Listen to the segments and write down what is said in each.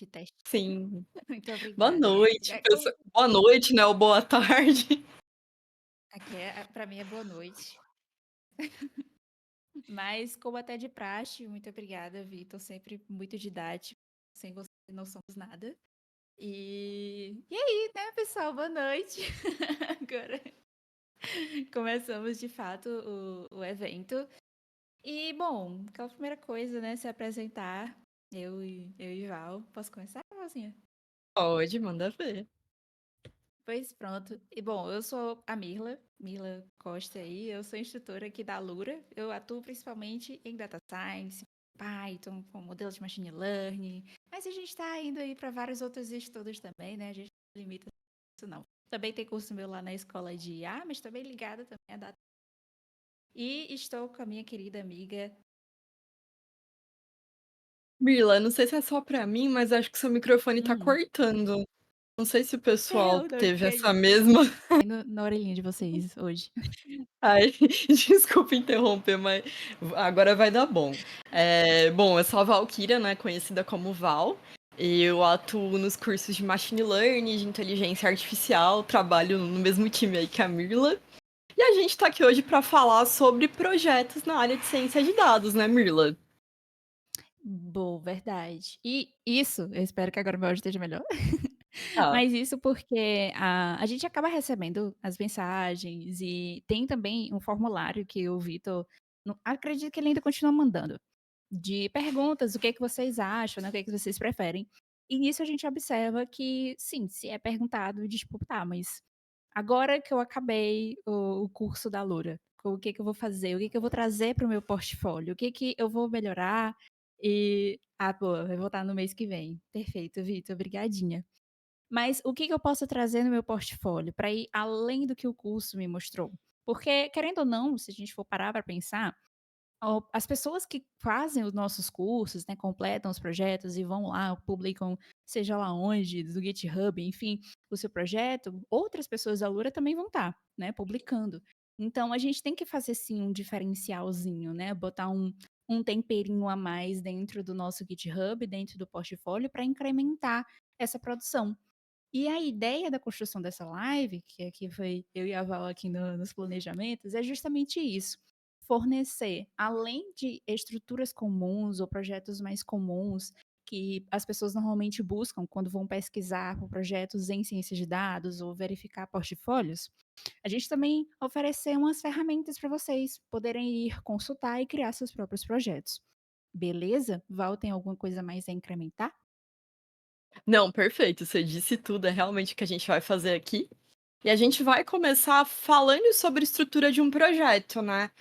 teste. Sim. Muito Boa obrigada. noite, Como boa noite, né, ou boa tarde. aqui para mim é boa noite. Mas como até de praxe, muito obrigada, Vitor, sempre muito didático. Sem você não somos nada. E aí, né, pessoal, boa noite. Agora começamos de fato o evento. E, bom, aquela primeira coisa, né, se apresentar. Eu e Val. Posso começar, Valzinha? Pode, manda ver. Pois pronto. E bom, eu sou a Mirla Costa aí, eu sou instrutora aqui da Alura. Eu atuo principalmente em Data Science, Python, com modelos de Machine Learning. Mas a gente está indo aí para vários outros estudos também, né? A gente não limita isso não. Também tem curso meu lá na escola de IA, mas também ligada também a Data. E estou com a minha querida amiga. Mirla, não sei se é só pra mim, mas acho que seu microfone tá Hum, cortando. Não sei se o pessoal eu não teve tinha essa isso. mesma. Na orelhinha de vocês hoje. Ai, desculpa interromper, mas agora vai dar bom. Bom, eu sou a Valkyria, né, conhecida como Val. E eu atuo nos cursos de Machine Learning, de Inteligência Artificial, trabalho no mesmo time aí que a Mirla. E a gente tá aqui hoje para falar sobre projetos na área de ciência de dados, né, Mirla? Boa, verdade. E isso, eu espero que agora meu áudio esteja melhor. Tá. Mas isso porque a gente acaba recebendo as mensagens e tem também um formulário que o Vitor, acredito que ele ainda continua mandando, de perguntas, o que é que vocês acham, né, o que é que vocês preferem. E nisso a gente observa que, sim, se é perguntado, de tipo, tá, mas agora que eu acabei o curso da Loura, o que que eu vou fazer? O que que eu vou trazer para o meu portfólio? O que que eu vou melhorar? Boa, vai voltar no mês que vem. Perfeito, Vitor, obrigadinha. Mas o que que eu posso trazer no meu portfólio para ir além do que o curso me mostrou? Porque, querendo ou não, se a gente for parar para pensar, as pessoas que fazem os nossos cursos, né, completam os projetos e vão lá, publicam, seja lá onde, do GitHub, enfim, o seu projeto, outras pessoas da Lura também vão estar, né, publicando. Então, a gente tem que fazer sim um diferencialzinho, né, botar um temperinho a mais dentro do nosso GitHub, dentro do portfólio, para incrementar essa produção. E a ideia da construção dessa live, que aqui foi eu e a Val aqui nos planejamentos, é justamente isso. Fornecer, além de estruturas comuns ou projetos mais comuns que as pessoas normalmente buscam quando vão pesquisar por projetos em ciência de dados ou verificar portfólios, a gente também oferecer umas ferramentas para vocês poderem ir consultar e criar seus próprios projetos. Beleza? Val, tem alguma coisa mais a incrementar? Não, perfeito. Você disse tudo, é realmente o que a gente vai fazer aqui. E a gente vai começar falando sobre a estrutura de um projeto, né?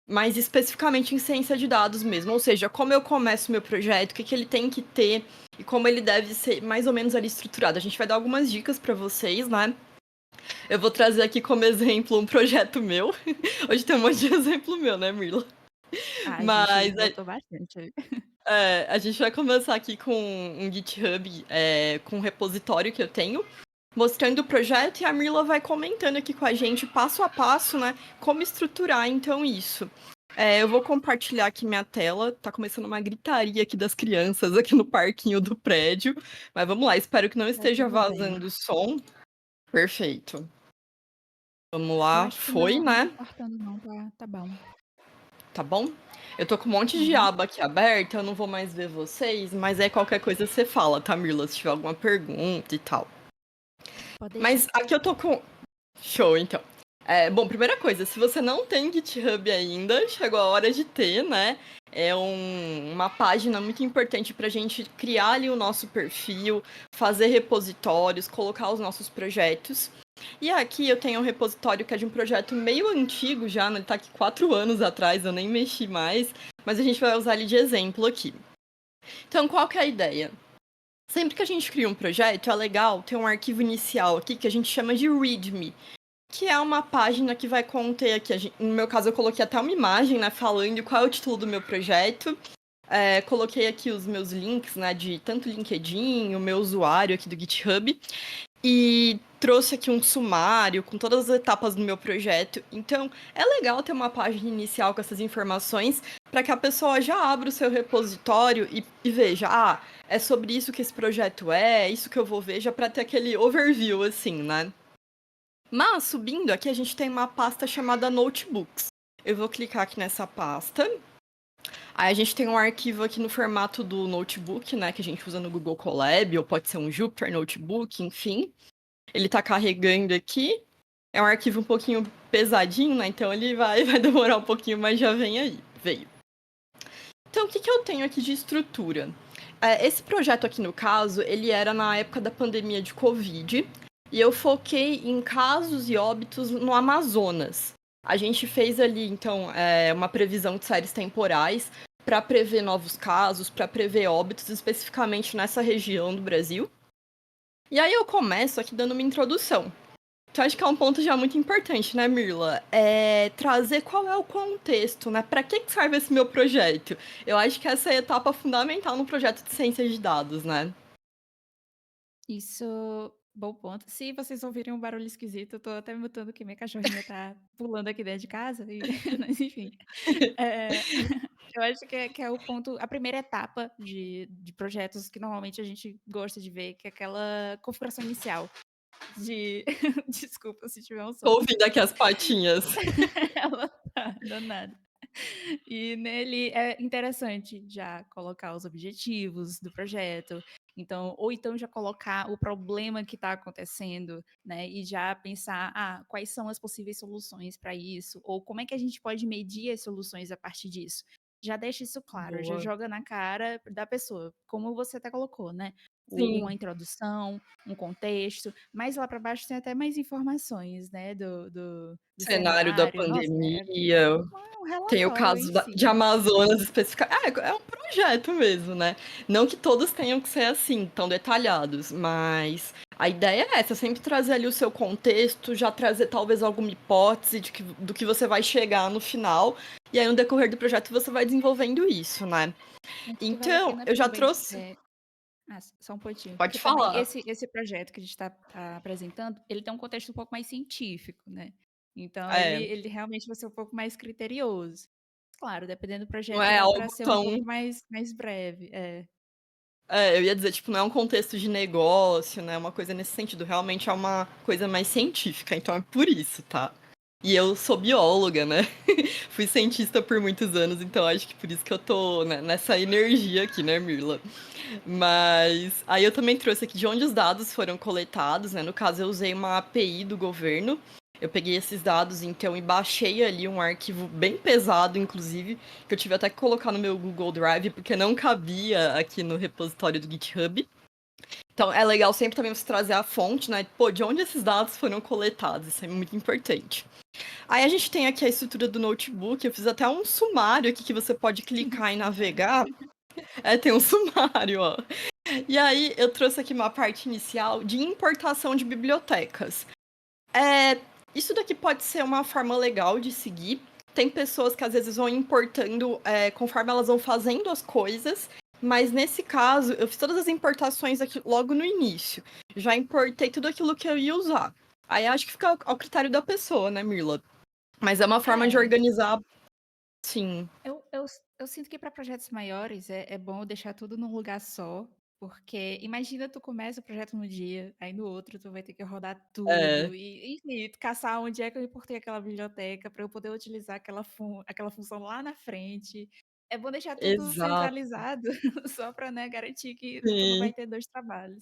Mais especificamente em ciência de dados mesmo, ou seja, como eu começo meu projeto, o que que ele tem que ter e como ele deve ser mais ou menos ali estruturado. A gente vai dar algumas dicas para vocês, né? Eu vou trazer aqui como exemplo um projeto meu. Hoje tem um monte de exemplo meu, né, Mirla? Ah, a gente Mas botou bastante. a gente vai começar aqui com um GitHub, com um repositório que eu tenho, mostrando o projeto e a Mirla vai comentando aqui com a gente, passo a passo, né, como estruturar então isso. Eu vou compartilhar aqui minha tela, tá começando uma gritaria aqui das crianças aqui no parquinho do prédio, mas vamos lá, espero que não Tá esteja tudo bem. vazando o som. Perfeito. Vamos Eu lá, acho que foi, não tá né? cortando não, tá bom. Tá bom? Eu tô com um monte de Uhum. aba aqui aberta, eu não vou mais ver vocês, mas aí qualquer coisa você fala, tá, Mirla? Se tiver alguma pergunta e tal. Pode Mas deixar. aqui eu tô com. Show, então. Bom, primeira coisa, se você não tem GitHub ainda, chegou a hora de ter, né? É uma página muito importante para a gente criar ali o nosso perfil, fazer repositórios, colocar os nossos projetos. E aqui eu tenho um repositório que é de um projeto meio antigo já, né? Ele tá aqui 4 anos atrás, eu nem mexi mais, mas a gente vai usar ele de exemplo aqui. Então, qual que é a ideia? Sempre que a gente cria um projeto, é legal ter um arquivo inicial aqui que a gente chama de README, que é uma página que vai conter aqui, no meu caso eu coloquei até uma imagem, né, falando qual é o título do meu projeto. Coloquei aqui os meus links, né, de tanto LinkedIn, o meu usuário aqui do GitHub. e trouxe aqui um sumário com todas as etapas do meu projeto. Então, é legal ter uma página inicial com essas informações para que a pessoa já abra o seu repositório e veja, é sobre isso que esse projeto é isso que eu vou ver, já para ter aquele overview, assim, né? Mas, subindo aqui, a gente tem uma pasta chamada Notebooks. Eu vou clicar aqui nessa pasta. Aí a gente tem um arquivo aqui no formato do notebook, né, que a gente usa no Google Colab, ou pode ser um Jupyter Notebook, enfim. Ele tá carregando aqui. É um arquivo um pouquinho pesadinho, né, então ele vai demorar um pouquinho, mas já vem aí, veio. Então, o que eu tenho aqui de estrutura? Esse projeto aqui, no caso, ele era na época da pandemia de Covid, e eu foquei em casos e óbitos no Amazonas. A gente fez ali, então, uma previsão de séries temporais para prever novos casos, para prever óbitos, especificamente nessa região do Brasil. E aí eu começo aqui dando uma introdução. Então, acho que é um ponto já muito importante, né, Mirla? Trazer qual é o contexto, né? Para que serve esse meu projeto? Eu acho que essa é a etapa fundamental no projeto de ciência de dados, né? Isso, bom ponto. Se vocês ouvirem um barulho esquisito, eu tô até mutando que minha cachorrinha tá pulando aqui dentro de casa, mas enfim. Eh, eu acho que é o ponto a primeira etapa de projetos que normalmente a gente gosta de ver, que é aquela configuração inicial de desculpa se tiver um som. Tô ouvindo aqui as patinhas. Ela tá danada. E nele é interessante já colocar os objetivos do projeto, ou então já colocar o problema que está acontecendo, né, e já pensar, quais são as possíveis soluções para isso, ou como é que a gente pode medir as soluções a partir disso. Já deixa isso claro, já Boa. joga na cara da pessoa, como você até colocou, né, uma Sim. introdução, um contexto, mais lá para baixo tem até mais informações, né, do Cenário da cenário. Nossa, pandemia. um Tem o relatório em caso si. de Amazonas especificamente. É um projeto mesmo, né? Não que todos tenham que ser assim, tão detalhados, mas a ideia é essa, sempre trazer ali o seu contexto, já trazer talvez alguma hipótese do que você vai chegar no final, e aí no decorrer do projeto você vai desenvolvendo isso, né? Acho que vale a Então, pena eu já também, trouxe. só um pontinho, porque Pode também falar. esse projeto que a gente tá apresentando, ele tem um contexto um pouco mais científico, né. Então É, ele realmente vai ser um pouco mais criterioso. Claro, dependendo do não projeto é dá algo para ser um tão. pouco mais breve. É. Eu ia dizer, tipo, não é um contexto de negócio, né? Uma coisa nesse sentido. Realmente é uma coisa mais científica, então é por isso, tá? E eu sou bióloga, né? Fui cientista por muitos anos, então acho que por isso que eu tô, né, nessa energia aqui, né, Mirla? Mas aí eu também trouxe aqui de onde os dados foram coletados, né? No caso, eu usei uma API do governo. Eu peguei esses dados, então, e baixei ali um arquivo bem pesado, inclusive, que eu tive até que colocar no meu Google Drive, porque não cabia aqui no repositório do GitHub. Então, é legal sempre também você trazer a fonte, né? Pô, de onde esses dados foram coletados, isso é muito importante. Aí a gente tem aqui a estrutura do notebook, eu fiz até um sumário aqui que você pode clicar e Sumário. navegar. Tem um sumário, ó. E aí eu trouxe aqui uma parte inicial de importação de bibliotecas. Isso daqui pode ser uma forma legal de seguir. Tem pessoas que às vezes vão importando conforme elas vão fazendo as coisas, mas nesse caso eu fiz todas as importações aqui logo no início. Já importei tudo aquilo que eu ia usar. Aí acho que fica ao critério da pessoa, né, Mirla? Mas é uma forma de É. organizar, sim. Eu sinto que para projetos maiores é bom deixar tudo num lugar só, porque imagina tu começa o projeto no dia, aí no outro tu vai ter que rodar É, tudo e, enfim, tu caçar onde é que eu importei aquela biblioteca para eu poder utilizar aquela função lá na frente. É bom deixar tudo exato. centralizado, só para, né, garantir que tu não vai Sim. ter 2 trabalhos.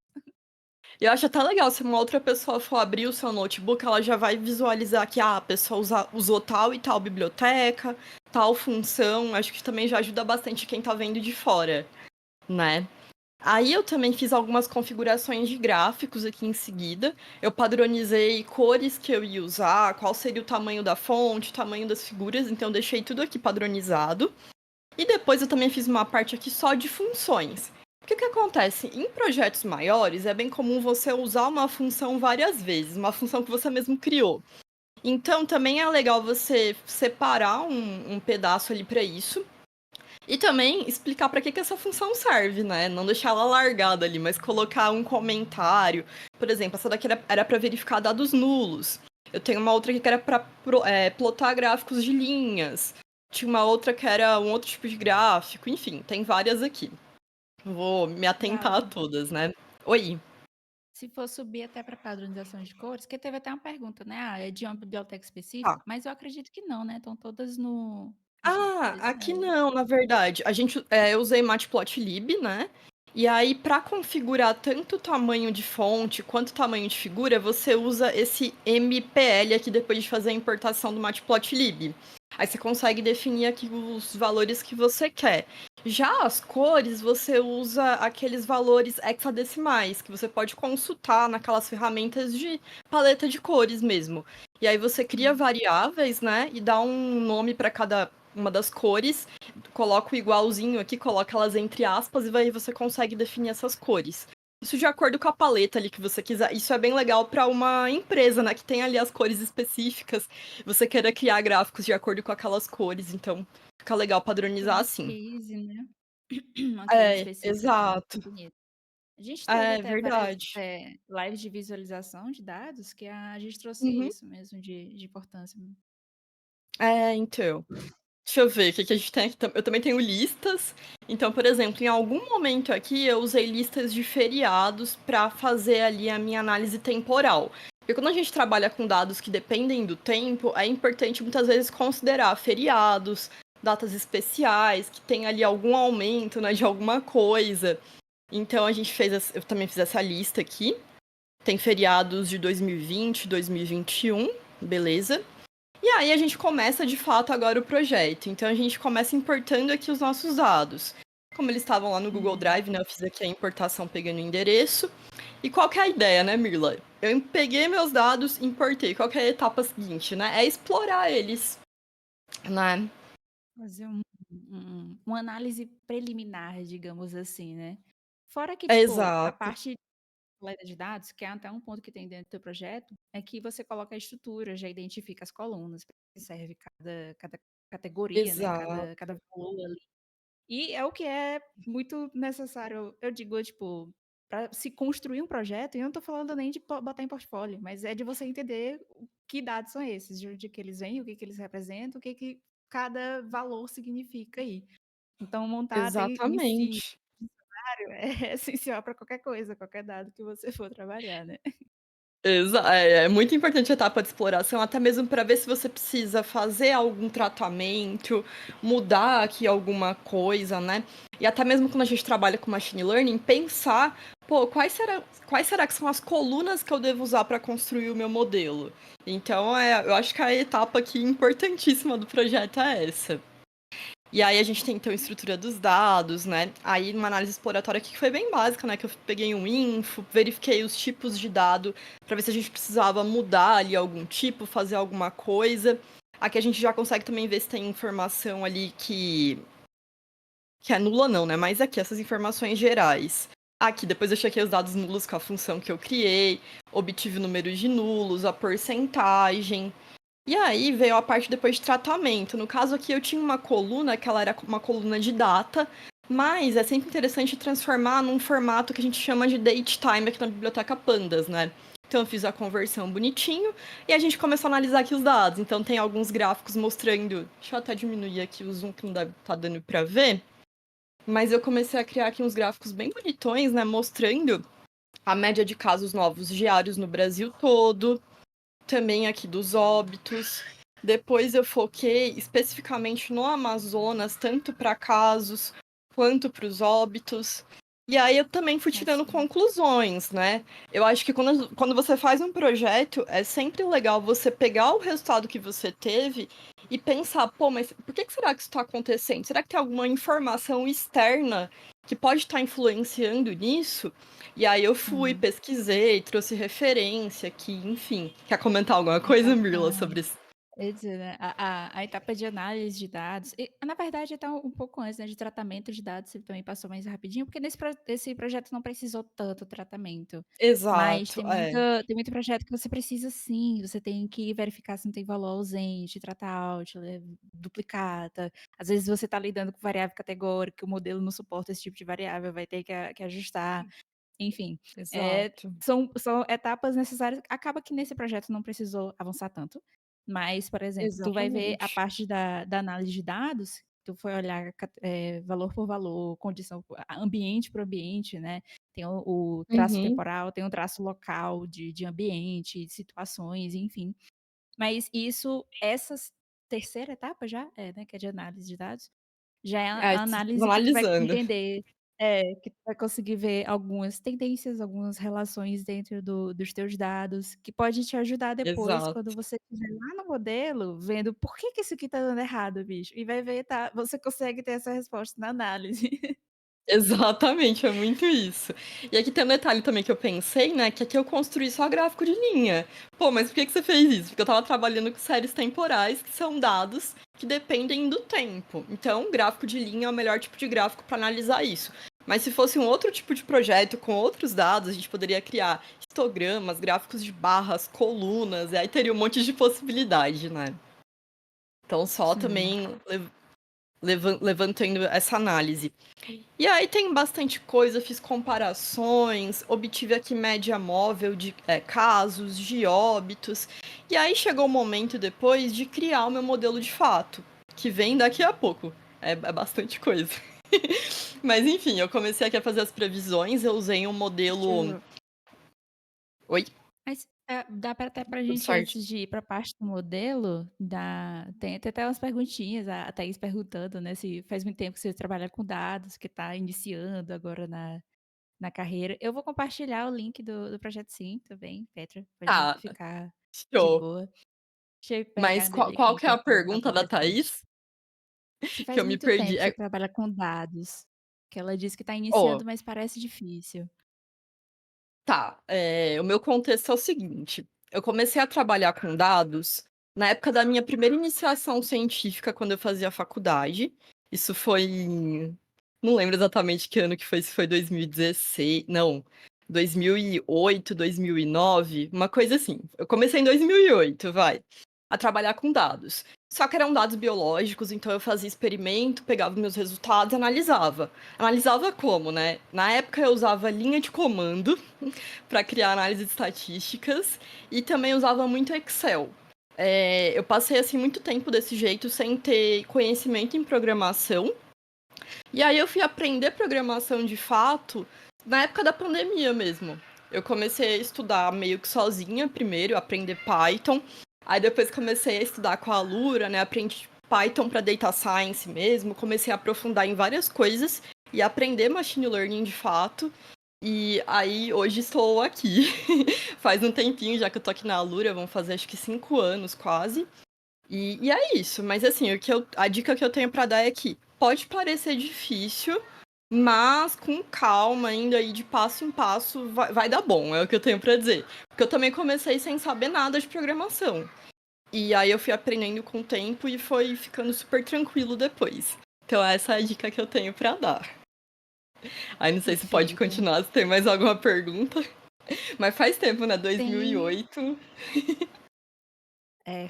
Eu acho até legal se uma outra pessoa for abrir o seu notebook, ela já vai visualizar que a pessoa usou tal e tal biblioteca, tal função. Acho que também já ajuda bastante quem tá vendo de fora, né? Aí eu também fiz algumas configurações de gráficos aqui em seguida. Eu padronizei cores que eu ia usar, qual seria o tamanho da fonte, o tamanho das figuras, então deixei tudo aqui padronizado. E depois eu também fiz uma parte aqui só de funções. Porque o que acontece? Em projetos maiores, é bem comum você usar uma função várias vezes, uma função que você mesmo criou. Então, também é legal você separar um pedaço ali para isso. E também explicar para que essa função serve, né? Não deixar ela largada ali, mas colocar um comentário. Por exemplo, essa daqui era para verificar dados nulos. Eu tenho uma outra aqui que era para plotar gráficos de linhas. Tinha uma outra que era um outro tipo de gráfico. Enfim, tem várias aqui. Vou me atentar a Val, todas, né? Oi. se for subir até para padronização de cores, que teve até uma pergunta, né? Ah, é de uma biblioteca Tá. específica? Mas eu acredito que não, né? Estão todas no Ah, aqui GitHub. não, na verdade. Eu usei Matplotlib, né? E aí, para configurar tanto o tamanho de fonte quanto o tamanho de figura, você usa esse MPL aqui depois de fazer a importação do Matplotlib. Aí você consegue definir aqui os valores que você quer. Já as cores, você usa aqueles valores hexadecimais, que você pode consultar naquelas ferramentas de paleta de cores mesmo. E aí você cria variáveis, né? E dá um nome para cada uma das cores, coloca o igualzinho aqui, coloca elas entre aspas e aí você consegue definir essas cores. Isso de acordo com a paleta ali que você quiser. Isso é bem legal para uma empresa, né, que tem ali as cores específicas. Você queira criar gráficos de acordo com aquelas cores, então fica legal Tem padronizar uma assim. case, né? Uma case É, específica que fica exato. bonito. A gente teve É até várias verdade. lives de visualização de dados que a gente trouxe Uhum. isso mesmo de importância. É, então. Deixa eu ver o que, que a gente tem aqui. Eu também tenho listas. Então, por exemplo, em algum momento aqui eu usei listas de feriados para fazer ali a minha análise temporal. Porque quando a gente trabalha com dados que dependem do tempo, é importante muitas vezes considerar feriados, datas especiais, que tem ali algum aumento, né, de alguma coisa. Então a gente eu também fiz essa lista aqui. Tem feriados de 2020, 2021, beleza? E aí a gente começa de fato agora o projeto. Então a gente começa importando aqui os nossos dados. Como eles estavam lá no Google Uhum. Drive, né? Eu fiz aqui a importação pegando o endereço. E qual que é a ideia, né, Mirla? Eu peguei meus dados, importei. Qual que é a etapa seguinte, né? É explorar eles, né? Fazer uma análise preliminar, digamos assim, né? Fora que, tipo, a Exato. parte de coleta de dados, que é até um ponto que tem dentro do teu projeto, é que você coloca a estrutura, já identifica as colunas, para que serve cada categoria, né? Exato. Cada valor ali. E é o que é muito necessário, eu digo, tipo, para se construir um projeto, e eu não estou falando nem de botar em portfólio, mas é de você entender que dados são esses, de onde que eles vêm, o que que eles representam, o que que cada valor significa aí. Então, montar até em si Exatamente. é essencial para qualquer coisa, qualquer dado que você for trabalhar, né? É muito importante a etapa de exploração, até mesmo para ver se você precisa fazer algum tratamento, mudar aqui alguma coisa, né? E até mesmo quando a gente trabalha com machine learning, pensar, pô, quais será que são as colunas que eu devo usar para construir o meu modelo? Então, eu acho que a etapa aqui importantíssima do projeto é essa. E aí a gente tem então a estrutura dos dados, né? Aí uma análise exploratória aqui que foi bem básica, né? Que eu peguei um info, verifiquei os tipos de dado para ver se a gente precisava mudar ali algum tipo, fazer alguma coisa. Aqui a gente já consegue também ver se tem informação ali que é nula não, né? Mas aqui essas informações gerais. Aqui depois eu chequei os dados nulos com a função que eu criei, obtive o número de nulos, a porcentagem. E aí veio a parte depois de tratamento. No caso aqui eu tinha uma coluna que ela era uma coluna de data, mas é sempre interessante transformar num formato que a gente chama de datetime aqui na biblioteca Pandas, né? Então eu fiz a conversão bonitinho e a gente começou a analisar aqui os dados. Então tem alguns gráficos mostrando. Deixa eu até diminuir aqui o zoom que não deve estar dando para ver. Mas eu comecei a criar aqui uns gráficos bem bonitões, né? Mostrando a média de casos novos diários no Brasil todo, também aqui dos óbitos. Depois eu foquei especificamente no Amazonas, tanto para casos quanto para os óbitos. E aí eu também fui tirando Assim, conclusões, né? Eu acho que quando você faz um projeto, é sempre legal você pegar o resultado que você teve e pensar, pô, mas por que será que isso está acontecendo? Será que tem alguma informação externa que pode estar influenciando nisso? E aí eu fui, uhum. pesquisei, trouxe referência aqui, enfim. Quer comentar alguma coisa, Então, Mirla, sobre isso? Quer dizer, né, a etapa de análise de dados e na verdade até um pouco antes, né, de tratamento de dados, você também passou mais rapidinho, porque esse projeto não precisou tanto tratamento, mas Exato, tem é. muito projeto que você precisa sim, você tem que verificar se não tem valor ausente, tratar outlier, duplicata, às vezes você está lidando com variável categórica, o modelo não suporta esse tipo de variável, vai ter que ajustar. Enfim, Exato. são etapas necessárias. Acaba que nesse projeto não precisou avançar tanto, mas, por exemplo, tu vai ver a Exatamente. parte da análise de dados, tu foi olhar valor por valor, condição ambiente por ambiente, né, tem o traço Uhum. temporal, tem o traço local de ambiente, de situações, enfim. Mas essa terceira etapa já é, né, que é de análise de dados, já é É, a você estava análise que tu vai analisando. entender que tu vai conseguir ver algumas tendências, algumas relações dentro dos teus dados, que pode te ajudar depois quando Exato. você estiver lá no modelo, vendo: "Por que que isso aqui tá dando errado, bicho?" E vai ver, tá, você consegue ter essa resposta na análise. Exatamente, é muito isso. E aqui tem um detalhe também que eu pensei, né, que aqui eu construí só gráfico de linha. Pô, mas por que que você fez isso? Porque eu estava trabalhando com séries temporais, que são dados que dependem do tempo. Então, gráfico de linha é o melhor tipo de gráfico para analisar isso. Mas se fosse um outro tipo de projeto com outros dados, a gente poderia criar histogramas, gráficos de barras, colunas, e aí teria um monte de possibilidade, né? Então, só Sim. também levantando essa análise. E aí tem bastante coisa, fiz comparações, obtive aqui média móvel de casos, de óbitos. E aí chegou o momento depois de criar o meu modelo de fato, que vem daqui a pouco. É bastante coisa. Mas enfim, eu comecei aqui a fazer as previsões, eu usei um Deixa modelo. eu Oi? Mas, dá pra até pra Tudo gente, certo? antes de ir pra parte do modelo, tem até umas perguntinhas, a Thaís perguntando, né, se faz muito tempo que você trabalha com dados, que tá iniciando agora na carreira. Eu vou compartilhar o link do projeto sim, também, Petra, pode Tá, ficar de show. boa. Deixa eu Mas pegar qual, nele qual aqui que é a enquanto a pergunta da conversa fluye. Thaís? Se Que faz eu me muito perdi. tempo que você trabalha com dados, que ela disse que tá Ó, iniciando, mas parece difícil. tá, o meu contexto é o seguinte, eu comecei a trabalhar com dados na época da minha primeira iniciação científica, quando eu fazia faculdade. Isso foi não lembro exatamente que ano que foi, se foi 2016, não, 2008, 2009, uma coisa assim. Eu comecei em 2008, vai, a trabalhar com dados. Só que eram dados biológicos, então eu fazia experimento, pegava meus resultados e analisava. Analisava como, né? Na época eu usava linha de comando para criar análises estatísticas e também usava muito Excel. Eu passei assim muito tempo desse jeito sem ter conhecimento em programação. E aí eu fui aprender programação de fato na época da pandemia mesmo. Eu comecei a estudar meio que sozinha primeiro, aprender Python. Aí depois comecei a estudar com a Alura, né? Aprendi Python para data science mesmo, comecei a aprofundar em várias coisas e aprender machine learning de fato. E aí, hoje estou aqui. Faz um tempinho já que eu tô aqui na Alura, vão fazer acho que 5 anos quase. E é isso, mas assim, a dica que eu tenho pra dar é que pode parecer difícil, mas com calma, ainda aí de passo em passo, vai dar bom, é o que eu tenho pra dizer. Porque eu também comecei sem saber nada de programação. E aí eu fui aprendendo com o tempo e foi ficando super tranquilo depois. Então essa é a dica que eu tenho pra dar. Aí não sei se pode Perfeito. continuar, se tem mais alguma pergunta. Mas faz tempo, né? Tem 2008.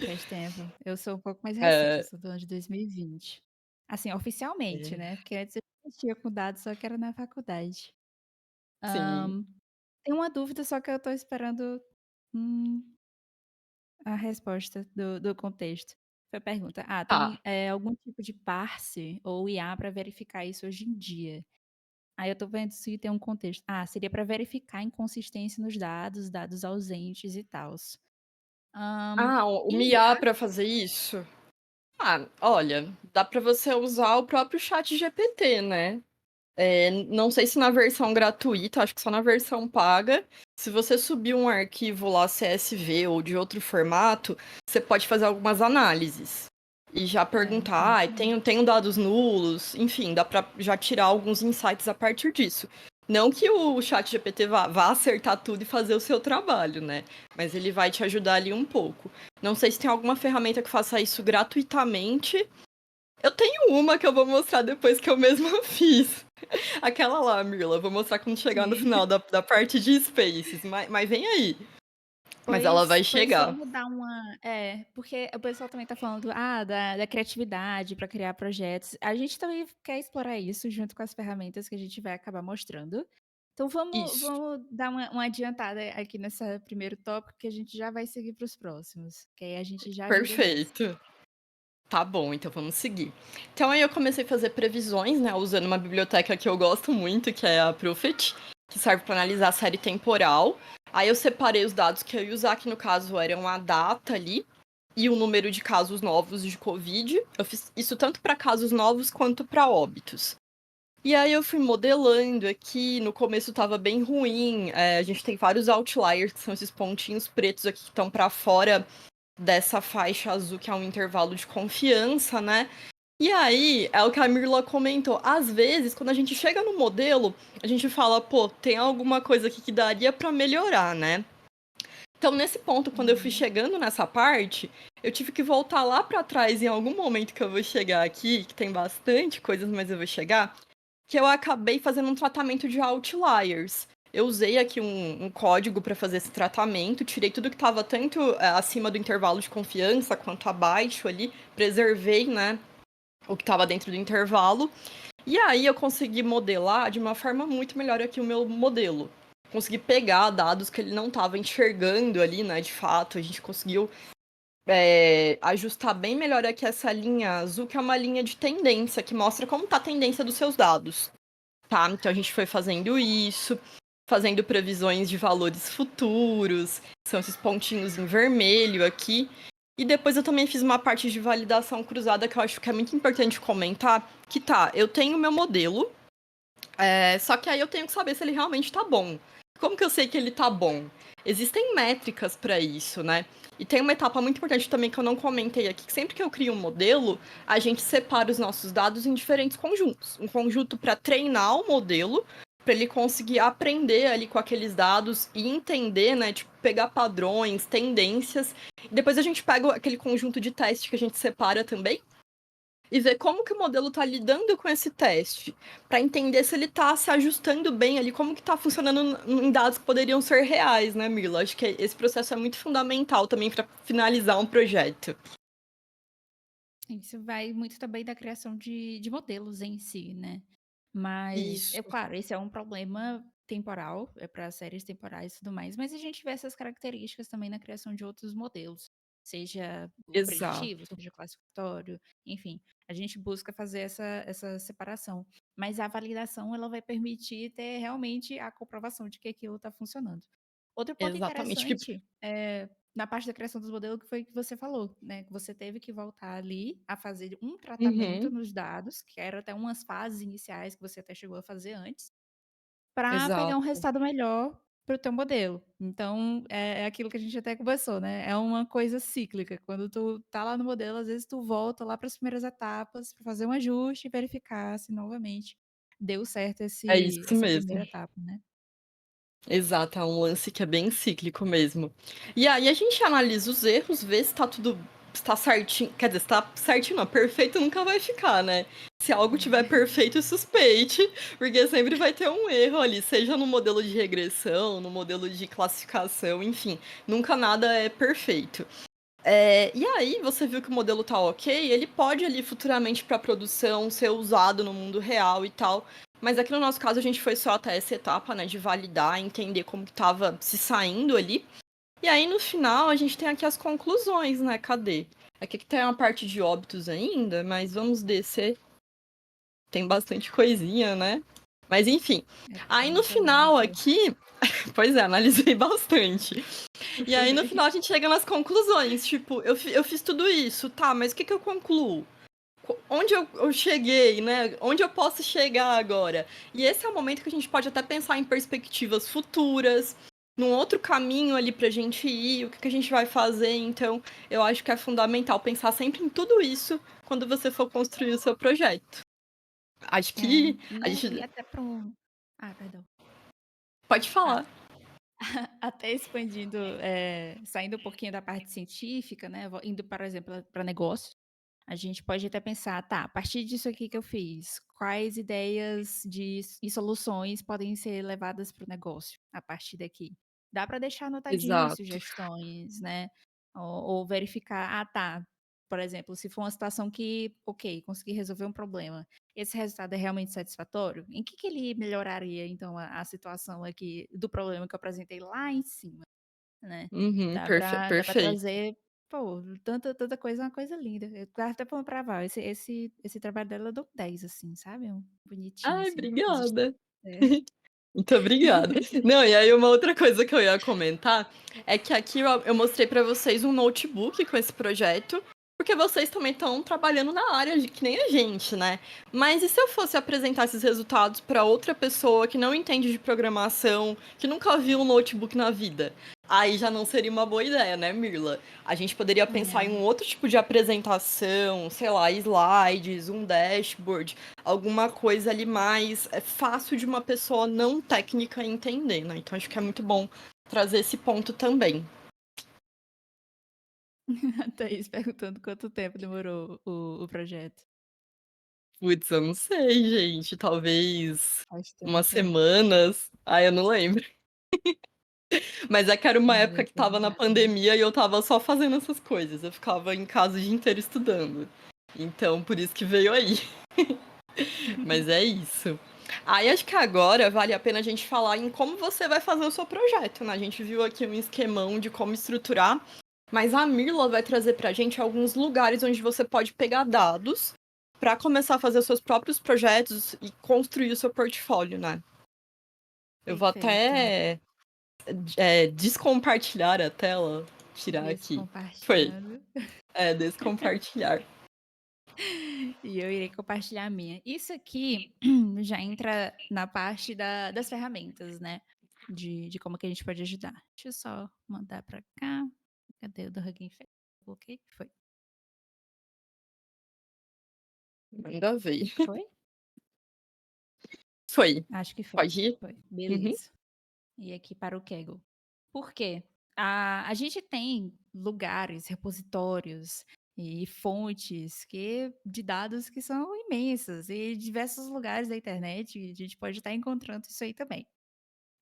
faz tempo. Eu sou um pouco mais recente, eu É, sou do ano de 2020. Assim, oficialmente, é, né, porque antes eu mexia com dados, só que era na faculdade. sim. Tem uma dúvida, só que eu tô esperando, hum, a resposta do contexto. Foi a pergunta: tem, Tá. algum tipo de parse ou IA para verificar isso hoje em dia? Aí eu tô vendo se tem um contexto. Seria para verificar inconsistência nos dados, dados ausentes e tals. Hã, O em IA para fazer isso? Olha, dá para você usar o próprio chat GPT, né? Não sei se na versão gratuita, acho que só na versão paga. Se você subir um arquivo lá CSV ou de outro formato, você pode fazer algumas análises. E já perguntar, Muito bom. tenho dados nulos, enfim, dá para já tirar alguns insights a partir disso. Não que o ChatGPT vá acertar tudo e fazer o seu trabalho, né? Mas ele vai te ajudar ali um pouco. Não sei se tem alguma ferramenta que faça isso gratuitamente. Eu tenho uma que eu vou mostrar depois que eu mesma fiz. Aquela lá, Mirla. Eu vou mostrar quando chegar no Sim. final da parte de Spaces. Mas vem aí. Mas ela vai Pois chegar. vamos dar uma porque o pessoal também tá falando, da criatividade para criar projetos. A gente também quer explorar isso junto com as ferramentas que a gente vai acabar mostrando. Então Isso. vamos dar uma adiantada aqui nessa primeiro tópico que a gente já vai seguir para os próximos, que aí a gente já vira nesse. Perfeito. Tá bom, então vamos seguir. Então aí eu comecei a fazer previsões, né, usando uma biblioteca que eu gosto muito, que é a Prophet, que serve para analisar a série temporal. Aí eu separei os dados que eu ia usar, que no caso eram a data ali e o número de casos novos de Covid. Eu fiz isso tanto para casos novos quanto para óbitos. E aí eu fui modelando aqui, no começo tava bem ruim. A gente tem vários outliers, que são esses pontinhos pretos aqui que estão para fora dessa faixa azul, que é um intervalo de confiança, né? E aí, é o que a Mirla comentou. Às vezes, quando a gente chega no modelo, a gente fala, pô, tem alguma coisa aqui que daria para melhorar, né? Então, nesse ponto, quando eu fui Uhum. chegando nessa parte, eu tive que voltar lá para trás em algum momento que eu vou chegar aqui, que tem bastante coisas, mas eu vou chegar, que eu acabei fazendo um tratamento de outliers. Eu usei aqui um código para fazer esse tratamento, tirei tudo que estava tanto acima do intervalo de confiança quanto abaixo ali, preservei, né, o que estava dentro do intervalo. E aí eu consegui modelar de uma forma muito melhor aqui o meu modelo. Consegui pegar dados que ele não estava enxergando ali, né, de fato. A gente conseguiu ajustar bem melhor aqui essa linha azul, que é uma linha de tendência, que mostra como está a tendência dos seus dados. Tá? Então a gente foi fazendo isso, fazendo previsões de valores futuros, são esses pontinhos em vermelho aqui. E depois eu também fiz uma parte de validação cruzada que eu acho que é muito importante comentar, que tá, eu tenho o meu modelo, só que aí eu tenho que saber se ele realmente tá bom. Como que eu sei que ele tá bom? Existem métricas para isso, né? E tem uma etapa muito importante também que eu não comentei aqui, que sempre que eu crio um modelo, a gente separa os nossos dados em diferentes conjuntos. Um conjunto para treinar o modelo, para ele conseguir aprender ali com aqueles dados e entender, né, tipo, pegar padrões, tendências. E depois a gente pega aquele conjunto de teste que a gente separa também e ver como que o modelo está lidando com esse teste, para entender se ele está se ajustando bem ali, como que está funcionando em dados que poderiam ser reais, né, Mirla? Acho que esse processo é muito fundamental também para finalizar um projeto. Isso vai muito também da criação de modelos em si, né. Mas, é Isso, claro, esse é um problema temporal, é para séries temporais e tudo mais, mas a gente vê essas características também na criação de outros modelos, seja o exato, preditivo, seja classificatório, enfim, a gente busca fazer essa separação. Mas a validação, ela vai permitir ter realmente a comprovação de que aquilo está funcionando. Outro ponto exatamente. interessante, na parte da criação dos modelos, que foi o que você falou, né, que você teve que voltar ali a fazer um tratamento Uhum, nos dados, que eram até umas fases iniciais que você até chegou a fazer antes, para pegar um exato. resultado melhor para o teu modelo. Então, é aquilo que a gente até conversou, né, é uma coisa cíclica, quando tu tá lá no modelo, às vezes tu volta lá para as primeiras etapas para fazer um ajuste e verificar se novamente deu certo É esse isso essa mesmo. primeira etapa, né. Exato, é um lance que é bem cíclico mesmo. E aí a gente analisa os erros, vê se tá tudo se tá certinho. Quer dizer, se tá certinho não, perfeito nunca vai ficar, né? Se algo tiver perfeito, suspeite, porque sempre vai ter um erro ali, seja no modelo de regressão, no modelo de classificação, enfim, nunca nada é perfeito. E aí, você viu que o modelo tá ok, ele pode ali futuramente para produção ser usado no mundo real e tal. Mas aqui no nosso caso a gente foi só até essa etapa, né, de validar, entender como que tava se saindo ali. E aí no final a gente tem aqui as conclusões, né? Cadê? Aqui que tem uma parte de óbitos ainda, mas vamos descer. Tem bastante coisinha, né? Mas enfim. É, Aí tem no muita final muita. aqui, pois é, analisei bastante. E aí, no final, a gente chega nas conclusões. Tipo, eu fiz tudo isso, tá, mas o que eu concluo? Onde eu cheguei, né? Onde eu posso chegar agora? E esse é o momento que a gente pode até pensar em perspectivas futuras, num outro caminho ali pra gente ir, o que a gente vai fazer. Então, eu acho que é fundamental pensar sempre em tudo isso quando você for construir o seu projeto. Acho É, que a e gente até para um perdão. Pode A falar. até expandindo, saindo um pouquinho da parte científica, né, indo, por exemplo, para negócio, a gente pode até pensar: "Tá, a partir disso aqui que eu fiz, quais ideias e soluções podem ser levadas para o negócio a partir daqui?". Dá para deixar anotadinho Exato. sugestões, né, ou verificar: "Ah, tá", por exemplo, se for uma situação que, ok, consegui resolver um problema, esse resultado é realmente satisfatório? Em que ele melhoraria então a situação aqui do problema que eu apresentei lá em cima, né. Uhum, Dá pra perfeito. trazer, pô, tanta coisa, é uma coisa linda. Eu tava até falando pra Val, esse trabalho dela eu dou 10, assim, sabe, um bonitinho, Ai, assim, as his obrigada. é. Muito obrigada. Não, e aí uma outra coisa que eu ia comentar é que aqui eu mostrei pra vocês um notebook com esse projeto, porque vocês também estão trabalhando na área que nem a gente, né? Mas e se eu fosse apresentar esses resultados para outra pessoa que não entende de programação, que nunca viu um notebook na vida? Aí já não seria uma boa ideia, né, Mirla? A gente poderia pensar em É. um outro tipo de apresentação, sei lá, slides, um dashboard, alguma coisa ali mais fácil de uma pessoa não técnica entender, né? Então acho que é muito bom trazer esse ponto também. A Thaís perguntando quanto tempo demorou o projeto. Putz, eu não sei, gente. Talvez umas Bastante, é. semanas. Ah, eu não lembro. Mas é que era uma Não, época deve que ter tava na demorado. pandemia e eu tava só fazendo essas coisas. Eu ficava em casa o dia inteiro estudando. Então, por isso que veio aí. Mas é isso. Aí acho que agora vale a pena a gente falar em como você vai fazer o seu projeto, né? A gente viu aqui um esquemão de como estruturar, mas a Mirla vai trazer pra gente alguns lugares onde você pode pegar dados para começar a fazer os seus próprios projetos e construir o seu portfólio, né? Eu vou Perfeito. até descompartilhar a tela, tirar aqui. Foi, Descompartilhando. descompartilhar. E eu irei compartilhar a minha. Isso aqui já entra na parte das ferramentas, né? De como que a gente pode ajudar. Deixa eu só mandar pra cá. Cadê o do Hugging Face? Coloquei? Foi. Manda ver. Foi? Foi. Acho que foi. Pode ir? Foi. Uhum. Beleza. E aqui para o Kaggle. Por quê? A gente tem lugares, repositórios e fontes de dados que são imensas e diversos lugares da internet a gente pode estar encontrando isso aí também.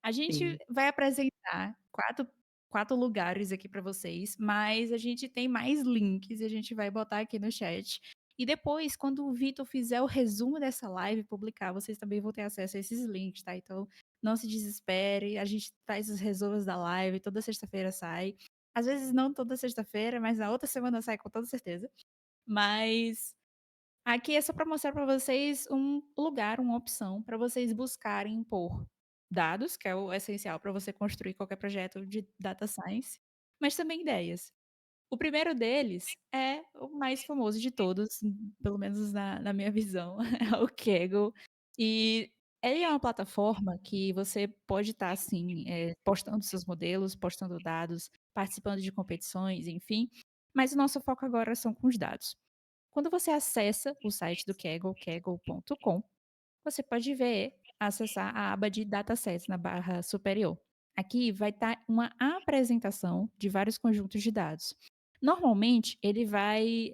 A gente Sim. vai apresentar quatro lugares aqui para vocês, mas a gente tem mais links e a gente vai botar aqui no chat. E depois, quando o Vitor fizer o resumo dessa live e publicar, vocês também vão ter acesso a esses links, tá? Então, não se desespere, a gente traz os resumos da live, toda sexta-feira sai. Às vezes não toda sexta-feira, mas na outra semana sai com toda certeza. Mas aqui é só para mostrar para vocês um lugar, uma opção para vocês buscarem por dados, que é o essencial para você construir qualquer projeto de data science, mas também ideias. O primeiro deles é o mais famoso de todos, pelo menos na minha visão, é o Kaggle. E ele é uma plataforma que você pode estar, assim, postando seus modelos, postando dados, participando de competições, enfim, mas o nosso foco agora são com os dados. Quando você acessa o site do Kaggle, kaggle.com, você pode acessar a aba de datasets na barra superior. Aqui vai estar uma apresentação de vários conjuntos de dados. Normalmente, ele vai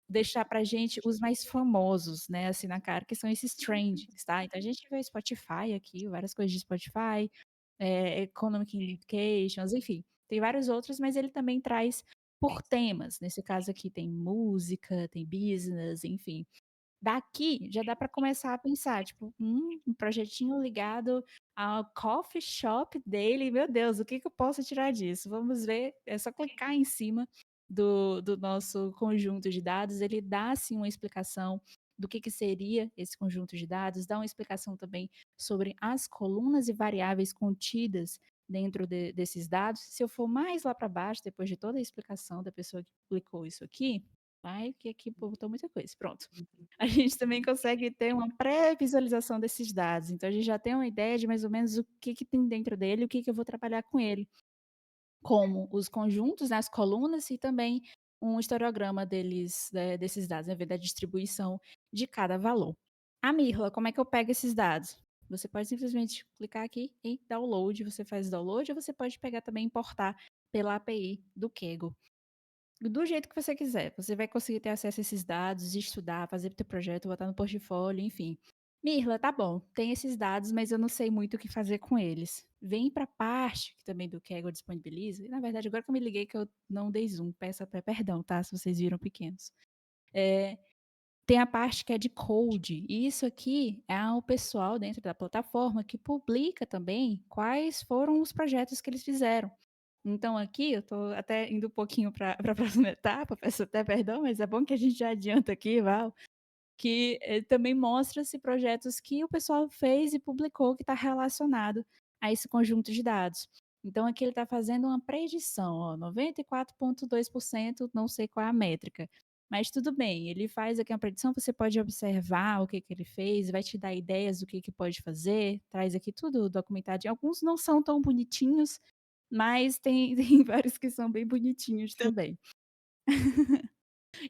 deixar para a gente os mais famosos, né, assim na cara, que são esses trendings, tá? Então a gente vê Spotify aqui, várias coisas de Spotify, Economic Indications, enfim, tem vários outros, mas ele também traz por temas. Nesse caso aqui tem música, tem business, enfim. Daqui já dá para começar a pensar, tipo, um projetinho ligado ao coffee shop dele, meu Deus, o que que eu posso tirar disso? Vamos ver, é só clicar em cima do nosso conjunto de dados, ele dá, assim, uma explicação do que seria esse conjunto de dados, dá uma explicação também sobre as colunas e variáveis contidas dentro desses dados. Se eu for mais lá para baixo, depois de toda a explicação da pessoa que publicou isso aqui, vai que aqui botou muita coisa, pronto. A gente também consegue ter uma pré-visualização desses dados. Então, a gente já tem uma ideia de mais ou menos o que, que tem dentro dele, o que, que eu vou trabalhar com ele, como os conjuntos, né, as colunas e também um historiograma deles, desses dados, né, ver da distribuição de cada valor. A Mirla, como é que eu pego esses dados? Você pode simplesmente clicar aqui em download, você faz download, ou você pode pegar também e importar pela API do Kaggle. Do jeito que você quiser, você vai conseguir ter acesso a esses dados, estudar, fazer teu projeto, botar no portfólio, enfim. Mirla, tá bom, tem esses dados, mas eu não sei muito o que fazer com eles. Vem para a parte que também do Kaggle disponibiliza. E, na verdade, agora que eu me liguei que eu não dei zoom, peço até perdão, tá? Se vocês viram pequenos. É, tem a parte que é de code, e isso aqui é o pessoal dentro da plataforma que publica também quais foram os projetos que eles fizeram. Então aqui eu tô até indo um pouquinho para a próxima etapa, peço até perdão, mas é bom que a gente já adianta aqui, Val, que também mostra-se projetos que o pessoal fez e publicou que está relacionado a esse conjunto de dados. Então aqui ele está fazendo uma predição, ó, 94,2%, não sei qual é a métrica, mas tudo bem, ele faz aqui uma predição, você pode observar o que, que ele fez, vai te dar ideias do que pode fazer, traz aqui tudo documentado. Alguns não são tão bonitinhos, mas tem, tem vários que são bem bonitinhos também.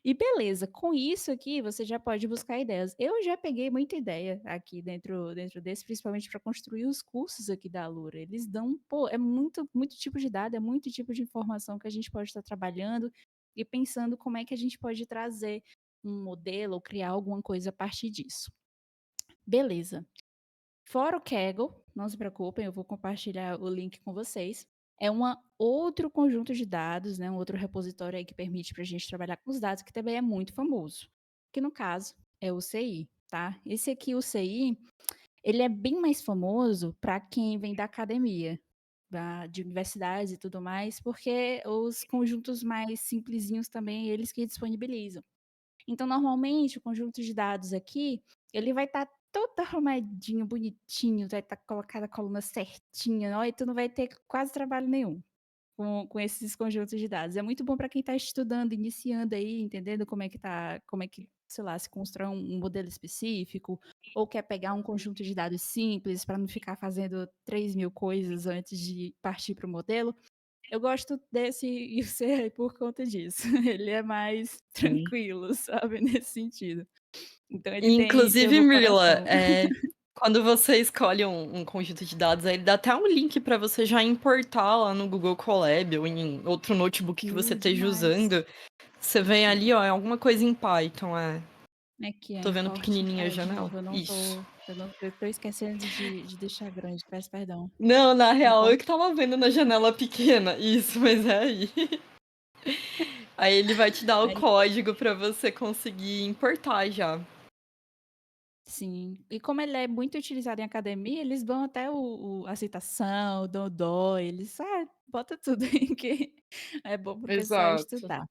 E beleza, com isso aqui você já pode buscar ideias. Eu já peguei muita ideia aqui dentro desse, principalmente para construir os cursos aqui da Alura. Eles dão, pô, é muito tipo de dado, é muito tipo de informação que a gente pode estar trabalhando e pensando como é que a gente pode trazer um modelo ou criar alguma coisa a partir disso. Beleza. Fora o Kaggle, não se preocupem, eu vou compartilhar o link com vocês. É um outro conjunto de dados, né, um outro repositório aí que permite para a gente trabalhar com os dados, que também é muito famoso, que no caso é o CI, tá? Esse aqui, o CI, ele é bem mais famoso para quem vem da academia, de universidades e tudo mais, porque os conjuntos mais simplesinhos também, eles que disponibilizam. Então, normalmente, o conjunto de dados aqui, ele vai estar todo arrumadinho, bonitinho, vai estar colocada a coluna certinha, ó, e tu não vai ter quase trabalho nenhum com esses conjuntos de dados. É muito bom para quem está estudando, iniciando aí, entendendo como é que, sei lá, se constrói um modelo específico, ou quer pegar um conjunto de dados simples para não ficar fazendo 3.000 coisas antes de partir para o modelo. Eu gosto desse IUCR por conta disso. Ele é mais Sim. tranquilo, sabe, nesse sentido. Então ele tem o Inclusive, meu Mirla, coração. quando você escolhe um conjunto de dados, aí ele dá até um link para você já importar lá no Google Colab ou em outro notebook que você esteja Demais. usando. Você vem ali, ó, é alguma coisa em Python, é. Aqui, ó, Tô vendo importe. pequenininha a Ai, de janela. novo, Isso. eu tô esquecendo de deixar grande, peço perdão. Não, na real, eu Impor que tava vendo na janela pequena. Isso, mas é aí. Aí ele vai te dar o Aí código para você conseguir importar já. sim. E como ele é muito utilizado em academia, eles dão até a citação, o dodó, eles, bota tudo aí que é bom para o pessoal Exato. estudar.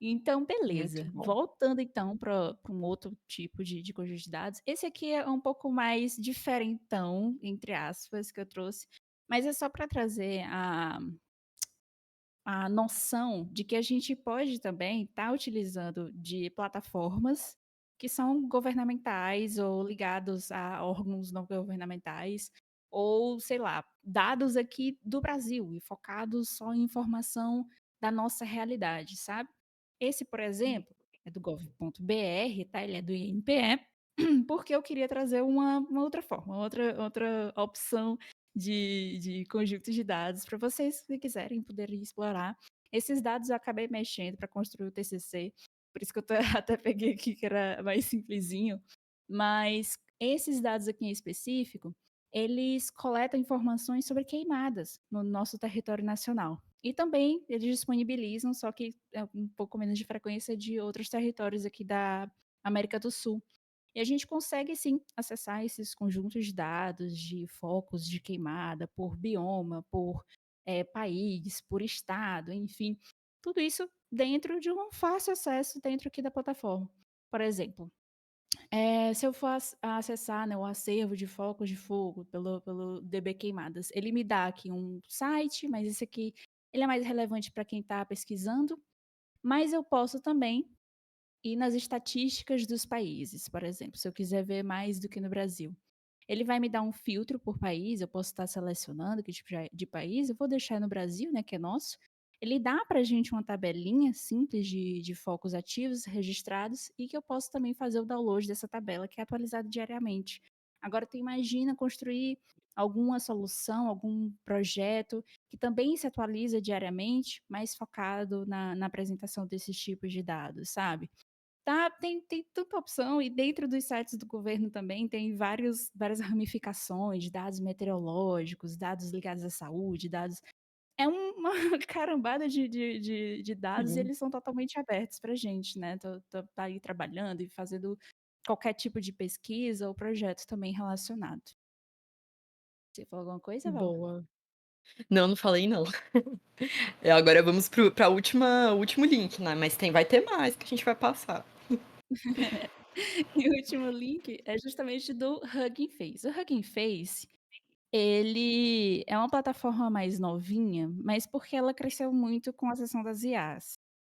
Então, Muito beleza. bom. Voltando então para um outro tipo de conjunto de dados. Esse aqui é um pouco mais diferentão, entre aspas, que eu trouxe, mas é só para trazer a noção de que a gente pode também estar utilizando de plataformas que são governamentais ou ligados a órgãos não governamentais, ou, sei lá, dados aqui do Brasil e focados só em informação da nossa realidade, sabe? Esse, por exemplo, é do gov.br, tá? Ele é do INPE, porque eu queria trazer uma outra forma, outra opção de conjuntos de dados para vocês, se quiserem, poderem explorar. Esses dados eu acabei mexendo para construir o TCC, por isso que eu até peguei aqui que era mais simplesinho, mas esses dados aqui em específico, eles coletam informações sobre queimadas no nosso território nacional. E também eles disponibilizam, só que é um pouco menos de frequência, de outros territórios aqui da América do Sul. E a gente consegue sim acessar esses conjuntos de dados de focos de queimada por bioma, por país, por estado, enfim, tudo isso dentro de um fácil acesso dentro aqui da plataforma. Por exemplo, se eu for acessar, né, o acervo de focos de fogo pelo DB Queimadas, ele me dá aqui um site, mas esse aqui ele é mais relevante para quem está pesquisando, mas eu posso também ir nas estatísticas dos países, por exemplo, se eu quiser ver mais do que no Brasil. Ele vai me dar um filtro por país, eu posso estar selecionando que tipo de país, eu vou deixar no Brasil, né, que é nosso. Ele dá para a gente uma tabelinha simples de focos ativos registrados e que eu posso também fazer o download dessa tabela que é atualizada diariamente. Agora tu imagina construir alguma solução, algum projeto que também se atualiza diariamente, mas focado na apresentação desses tipos de dados, sabe? Tá, tem tanta opção e dentro dos sites do governo também tem várias ramificações de dados meteorológicos, dados ligados à saúde, dados é uma carambada de dados e Sim. eles são totalmente abertos pra gente, né, tá aí trabalhando e fazendo qualquer tipo de pesquisa ou projeto também relacionado. Você falou alguma coisa, Val? Boa. Não, não falei não. Agora vamos pra o último link, né? Mas vai ter mais que a gente vai passar. E o último link é justamente do Hugging Face. O Hugging Face, ele é uma plataforma mais novinha, mas porque ela cresceu muito com a seção das IAs,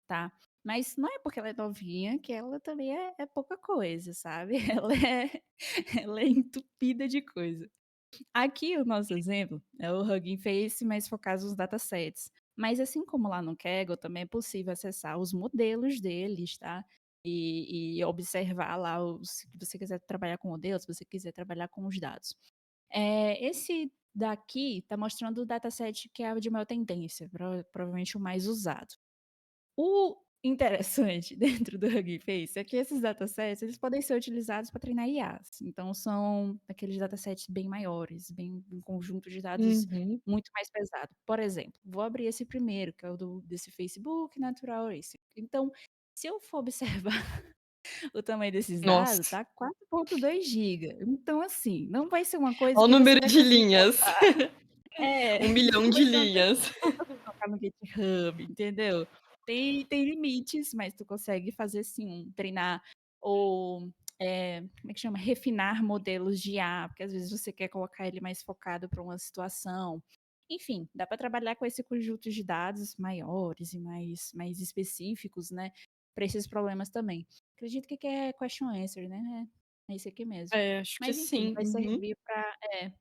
tá. Mas não é porque ela é novinha que ela também é pouca coisa, sabe. Ela é entupida de coisa. Aqui o nosso exemplo é o Hugging Face, mas focado nos datasets. Mas assim como lá no Kaggle, também é possível acessar os modelos deles, tá? E observar lá, se você quiser trabalhar com modelos, se você quiser trabalhar com os dados. Esse daqui está mostrando o dataset que é o de maior tendência, provavelmente o mais usado. O interessante dentro do Hugging Face é que esses datasets, eles podem ser utilizados para treinar IAs. Então são aqueles datasets bem maiores, bem um conjunto de dados Uhum. muito mais pesado. Por exemplo, vou abrir esse primeiro, que é o desse Facebook Natural Racing. Então, se eu for observar o tamanho desses dados, Nossa, tá 4.2 giga. Então, assim, não vai ser uma coisa olha o que você número vai de conseguir linhas. colocar. É, 1 milhão não de vai ser uma coisa que linhas. você vai conseguir colocar no GitHub, entendeu? Tem limites, mas tu consegue fazer sim, treinar ou, como é que chama? Refinar modelos de IA, porque às vezes você quer colocar ele mais focado para uma situação. Enfim, dá para trabalhar com esse conjunto de dados maiores e mais específicos, né, para esses problemas também. Acredito que é question answer, né? É isso aqui mesmo. É, acho que Mas enfim, sim. vai Uhum. servir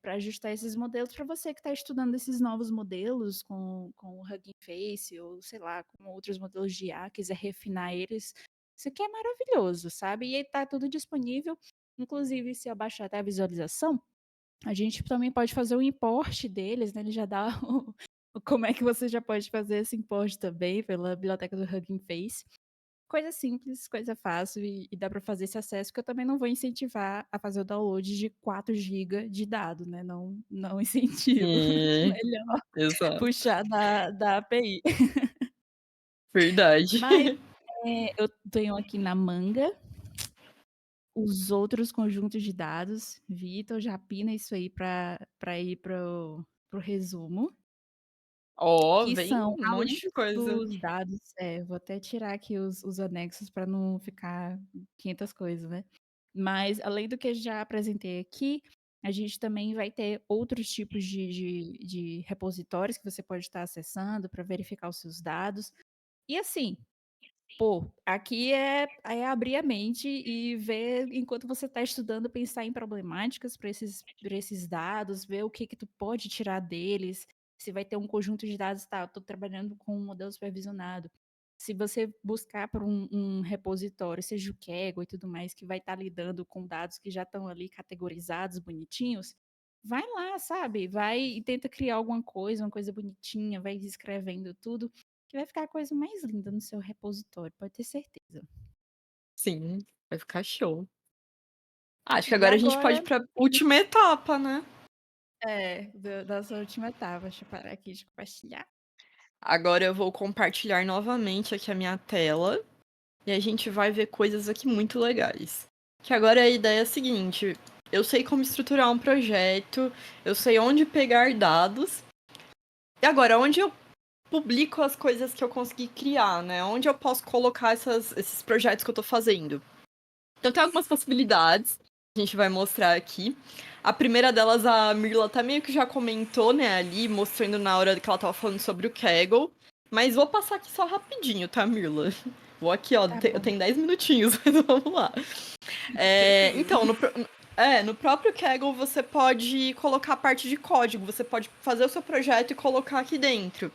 para ajustar esses modelos para você que está estudando esses novos modelos com o Hugging Face ou sei lá, com outros modelos de IA, quiser refinar eles. Isso aqui é maravilhoso, sabe? E está tudo disponível. Inclusive, se eu baixar até a visualização, a gente também pode fazer o import deles, né? Ele já dá como é que você já pode fazer esse import também pela biblioteca do Hugging Face. Coisa simples, coisa fácil e dá para fazer esse acesso, que eu também não vou incentivar a fazer o download de 4 GB de dado, né, não incentivo. Sim, Melhor exato. puxar da API. Verdade. Mas, eu tenho aqui na manga os outros conjuntos de dados. Vitor, já pina isso aí para ir para o resumo. Ó, Que vem são, um além monte de coisa. dos dados vou até tirar aqui os anexos para não ficar 500 coisas, né. Mas além do que eu já apresentei aqui, a gente também vai ter outros tipos de repositórios que você pode estar acessando para verificar os seus dados. E assim, pô, aqui é abrir a mente e ver enquanto você está estudando, pensar em problemáticas para esses dados, ver o que que tu pode tirar deles, se vai ter um conjunto de dados, tá, eu tô trabalhando com um modelo supervisionado. Se você buscar por um repositório, seja o Kaggle e tudo mais, que vai estar lidando com dados que já estão ali categorizados, bonitinhos, vai lá, sabe, vai e tenta criar alguma coisa, uma coisa bonitinha, vai escrevendo tudo, que vai ficar a coisa mais linda no seu repositório, pode ter certeza. Sim, vai ficar show. Acho que E agora a gente pode agora ir pra última etapa, né? da sua última etapa, deixa eu parar aqui de compartilhar. Agora eu vou compartilhar novamente aqui a minha tela e a gente vai ver coisas aqui muito legais. Que agora a ideia é a seguinte: eu sei como estruturar um projeto, eu sei onde pegar dados. E agora, onde eu publico as coisas que eu consegui criar, né? Onde eu posso colocar esses projetos que eu tô fazendo? Então tem algumas possibilidades que a gente vai mostrar aqui. A primeira delas, a Mirla até meio que já comentou, né, ali, mostrando na hora que ela tava falando sobre o Kaggle. Mas vou passar aqui só rapidinho, tá, Mirla? Vou aqui, ó, Tá eu bom, tenho 10 minutinhos, mas vamos lá. tranquilo. Então, no próprio Kaggle você pode colocar a parte de código, você pode fazer o seu projeto e colocar aqui dentro.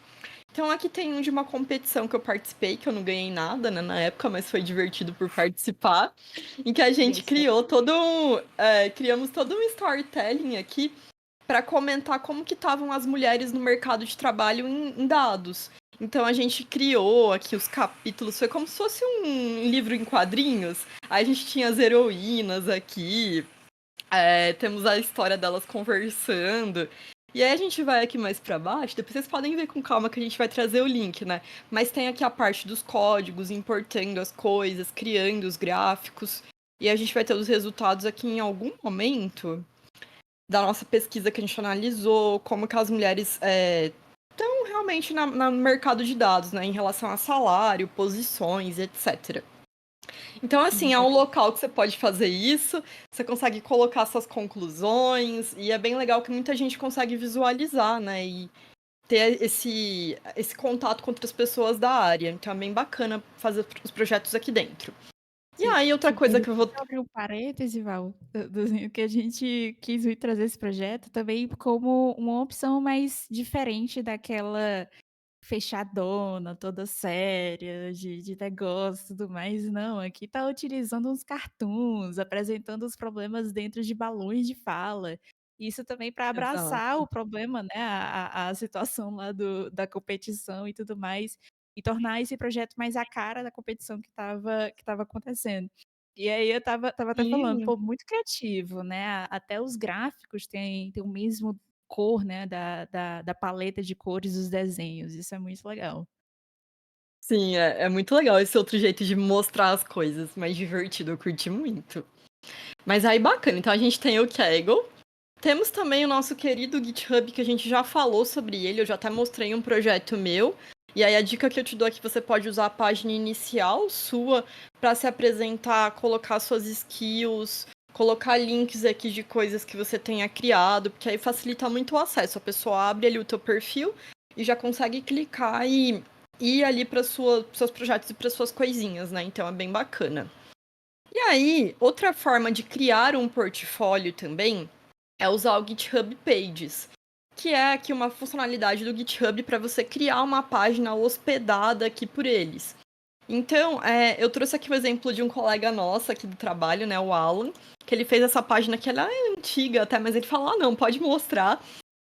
Então aqui tem um de uma competição que eu participei, que eu não ganhei nada, né, na época, mas foi divertido por participar, em que a gente Besta. criamos todo um storytelling aqui para comentar como que estavam as mulheres no mercado de trabalho em dados. Então a gente criou aqui os capítulos, foi como se fosse um livro em quadrinhos. Aí a gente tinha as heroínas aqui, temos a história delas conversando. E aí a gente vai aqui mais para baixo, depois vocês podem ver com calma que a gente vai trazer o link, né? Mas tem aqui a parte dos códigos, importando as coisas, criando os gráficos. E a gente vai ter os resultados aqui em algum momento da nossa pesquisa que a gente analisou, como que as mulheres estão realmente no mercado de dados, né? Em relação a salário, posições, etc. Então, assim, é um local que você pode fazer isso, você consegue colocar suas conclusões, e é bem legal que muita gente consegue visualizar, né? E ter esse contato com outras pessoas da área. Então é bem bacana fazer os projetos aqui dentro. E Sim, aí, outra sim, coisa que eu vou. deixa eu abrir um parêntese, Val, que a gente quis vir trazer esse projeto também como uma opção mais diferente daquela fechadona, toda séria, de negócio e tudo mais. Não, aqui tá utilizando uns cartoons, apresentando os problemas dentro de balões de fala. Isso também para abraçar Exato. o problema, né, a situação lá da competição e tudo mais, e tornar esse projeto mais a cara da competição que estava acontecendo. E aí eu estava até falando, Sim. pô, muito criativo, né, até os gráficos têm o mesmo cor, né, da paleta de cores dos desenhos, isso é muito legal. Sim, é muito legal esse outro jeito de mostrar as coisas, mais divertido, eu curti muito. Mas aí bacana, então a gente tem o Kaggle, temos também o nosso querido GitHub, que a gente já falou sobre ele, eu já até mostrei um projeto meu, e aí a dica que eu te dou é que você pode usar a página inicial sua para se apresentar, colocar suas skills, colocar links aqui de coisas que você tenha criado, porque aí facilita muito o acesso. A pessoa abre ali o teu perfil e já consegue clicar e ir ali para seus projetos e para suas coisinhas, né? Então é bem bacana. E aí, outra forma de criar um portfólio também é usar o GitHub Pages, que é aqui uma funcionalidade do GitHub para você criar uma página hospedada aqui por eles. Então, eu trouxe aqui o exemplo de um colega nosso aqui do trabalho, né, o Alan, que ele fez essa página que ela é antiga até, mas ele falou, ah, não, pode mostrar.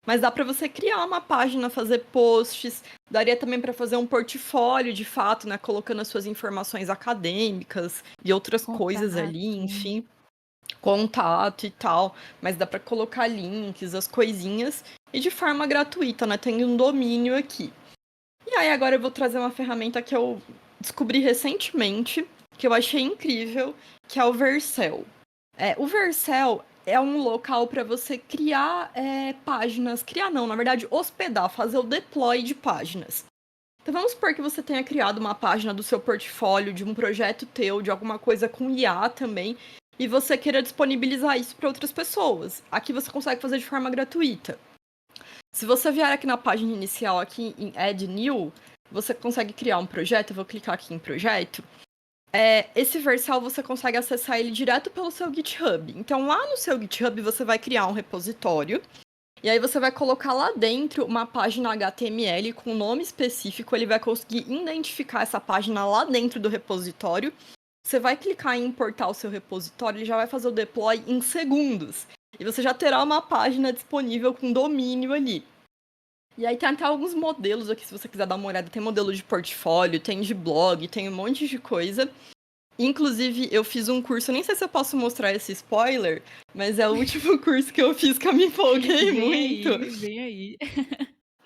Mas dá para você criar uma página, fazer posts, daria também para fazer um portfólio de fato, né, colocando as suas informações acadêmicas e outras coisas ali, Contato. enfim, contato e tal, mas dá para colocar links, as coisinhas e de forma gratuita, né? Tem um domínio aqui. E aí agora eu vou trazer uma ferramenta que eu descobri recentemente, que eu achei incrível, que é o Vercel. O Vercel é um local para você criar páginas, criar não, na verdade hospedar, fazer o deploy de páginas. Então vamos supor que você tenha criado uma página do seu portfólio, de um projeto teu, de alguma coisa com IA também, e você queira disponibilizar isso para outras pessoas. Aqui você consegue fazer de forma gratuita. Se você vier aqui na página inicial, aqui em Add New, você consegue criar um projeto. Eu vou clicar aqui em projeto. Esse Vercel você consegue acessar ele direto pelo seu GitHub. Então lá no seu GitHub você vai criar um repositório. E aí você vai colocar lá dentro uma página HTML com nome específico. Ele vai conseguir identificar essa página lá dentro do repositório. Você vai clicar em importar o seu repositório, ele já vai fazer o deploy em segundos. E você já terá uma página disponível com domínio ali. E aí tem até alguns modelos aqui, se você quiser dar uma olhada. Tem modelo de portfólio, tem de blog, tem um monte de coisa. Inclusive, eu fiz um curso, nem sei se eu posso mostrar esse spoiler, mas é o último curso que eu fiz que eu me empolguei Vem muito. aí, vem aí.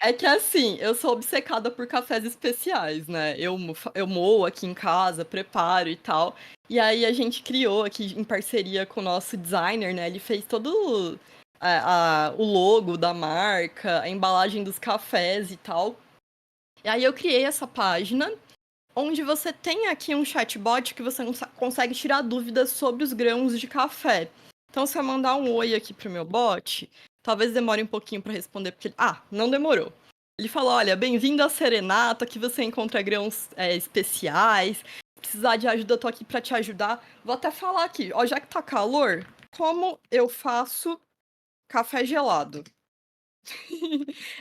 É que assim, eu sou obcecada por cafés especiais, né? Eu moo aqui em casa, preparo e tal. E aí a gente criou aqui em parceria com o nosso designer, né? Ele fez todo o logo da marca, a embalagem dos cafés e tal. E aí eu criei essa página onde você tem aqui um chatbot que você consegue tirar dúvidas sobre os grãos de café. Então, se eu mandar um oi aqui pro meu bot, talvez demore um pouquinho para responder, porque. Ah, não demorou. Ele falou: olha, bem-vindo a Serenato, aqui você encontra grãos especiais. Se precisar de ajuda, eu tô aqui para te ajudar. Vou até falar aqui, ó, já que tá calor, como eu faço café gelado?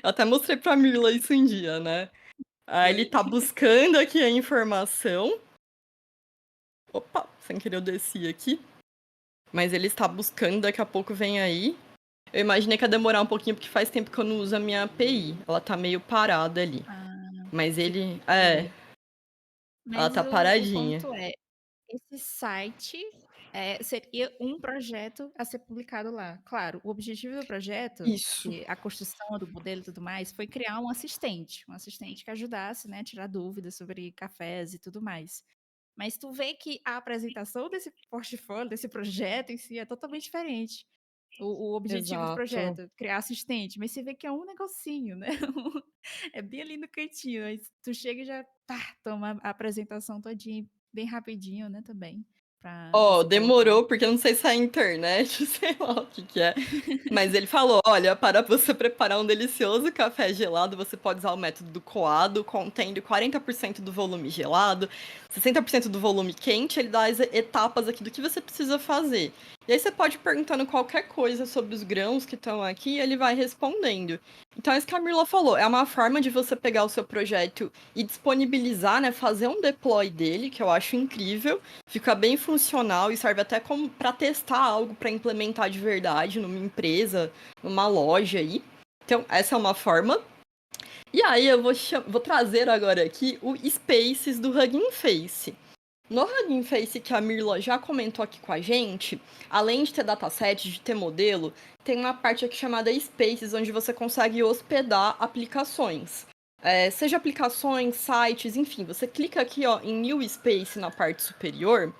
Eu até mostrei pra Mirla isso um dia, né? Aí ele Oi. tá buscando aqui a informação. Opa, sem querer eu desci aqui. Mas ele está buscando, daqui a pouco vem aí. Eu imaginei que ia demorar um pouquinho, porque faz tempo que eu não uso a minha API. Ela tá meio parada ali. Ah, Mas ele. beleza. Ela Mas tá o paradinha. ponto é, esse site, seria um projeto a ser publicado lá. Claro, o objetivo do projeto, Isso. que a construção do modelo e tudo mais, foi criar um assistente que ajudasse, né, a tirar dúvidas sobre cafés e tudo mais. Mas tu vê que a apresentação desse portfólio, desse projeto em si, é totalmente diferente. O objetivo do Exato. projeto, criar assistente, mas você vê que é um negocinho, né? É bem ali no cantinho. Aí tu chega e já toma a apresentação todinha, bem rapidinho, né, também, pra Ó, você colocar. demorou porque eu não sei se é a internet, sei lá o que que é. Mas ele falou: olha, para você preparar um delicioso café gelado, você pode usar o método do coado, contendo 40% do volume gelado, 60% do volume quente. Ele dá as etapas aqui do que você precisa fazer. E aí você pode ir perguntando qualquer coisa sobre os grãos que estão aqui e ele vai respondendo. Então, é isso que a Mirla falou. É uma forma de você pegar o seu projeto e disponibilizar, né? Fazer um deploy dele, que eu acho incrível. Fica bem funcional e serve até como para testar algo para implementar de verdade numa empresa, numa loja aí. Então, essa é uma forma. E aí eu vou trazer agora aqui o Spaces do Hugging Face. No Hugging Face que a Mirla já comentou aqui com a gente, além de ter dataset, de ter modelo, tem uma parte aqui chamada Spaces, onde você consegue hospedar aplicações. Seja aplicações, sites, enfim, você clica aqui ó, em New Space na parte superior.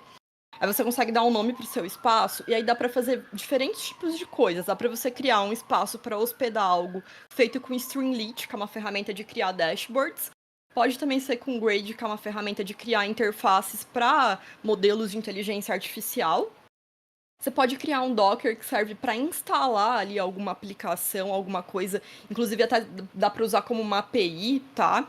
Aí você consegue dar um nome para o seu espaço e aí dá para fazer diferentes tipos de coisas. Dá para você criar um espaço para hospedar algo feito com Streamlit, que é uma ferramenta de criar dashboards. Pode também ser com Grade, que é uma ferramenta de criar interfaces para modelos de inteligência artificial. Você pode criar um Docker que serve para instalar ali alguma aplicação, alguma coisa. Inclusive até dá para usar como uma API, tá?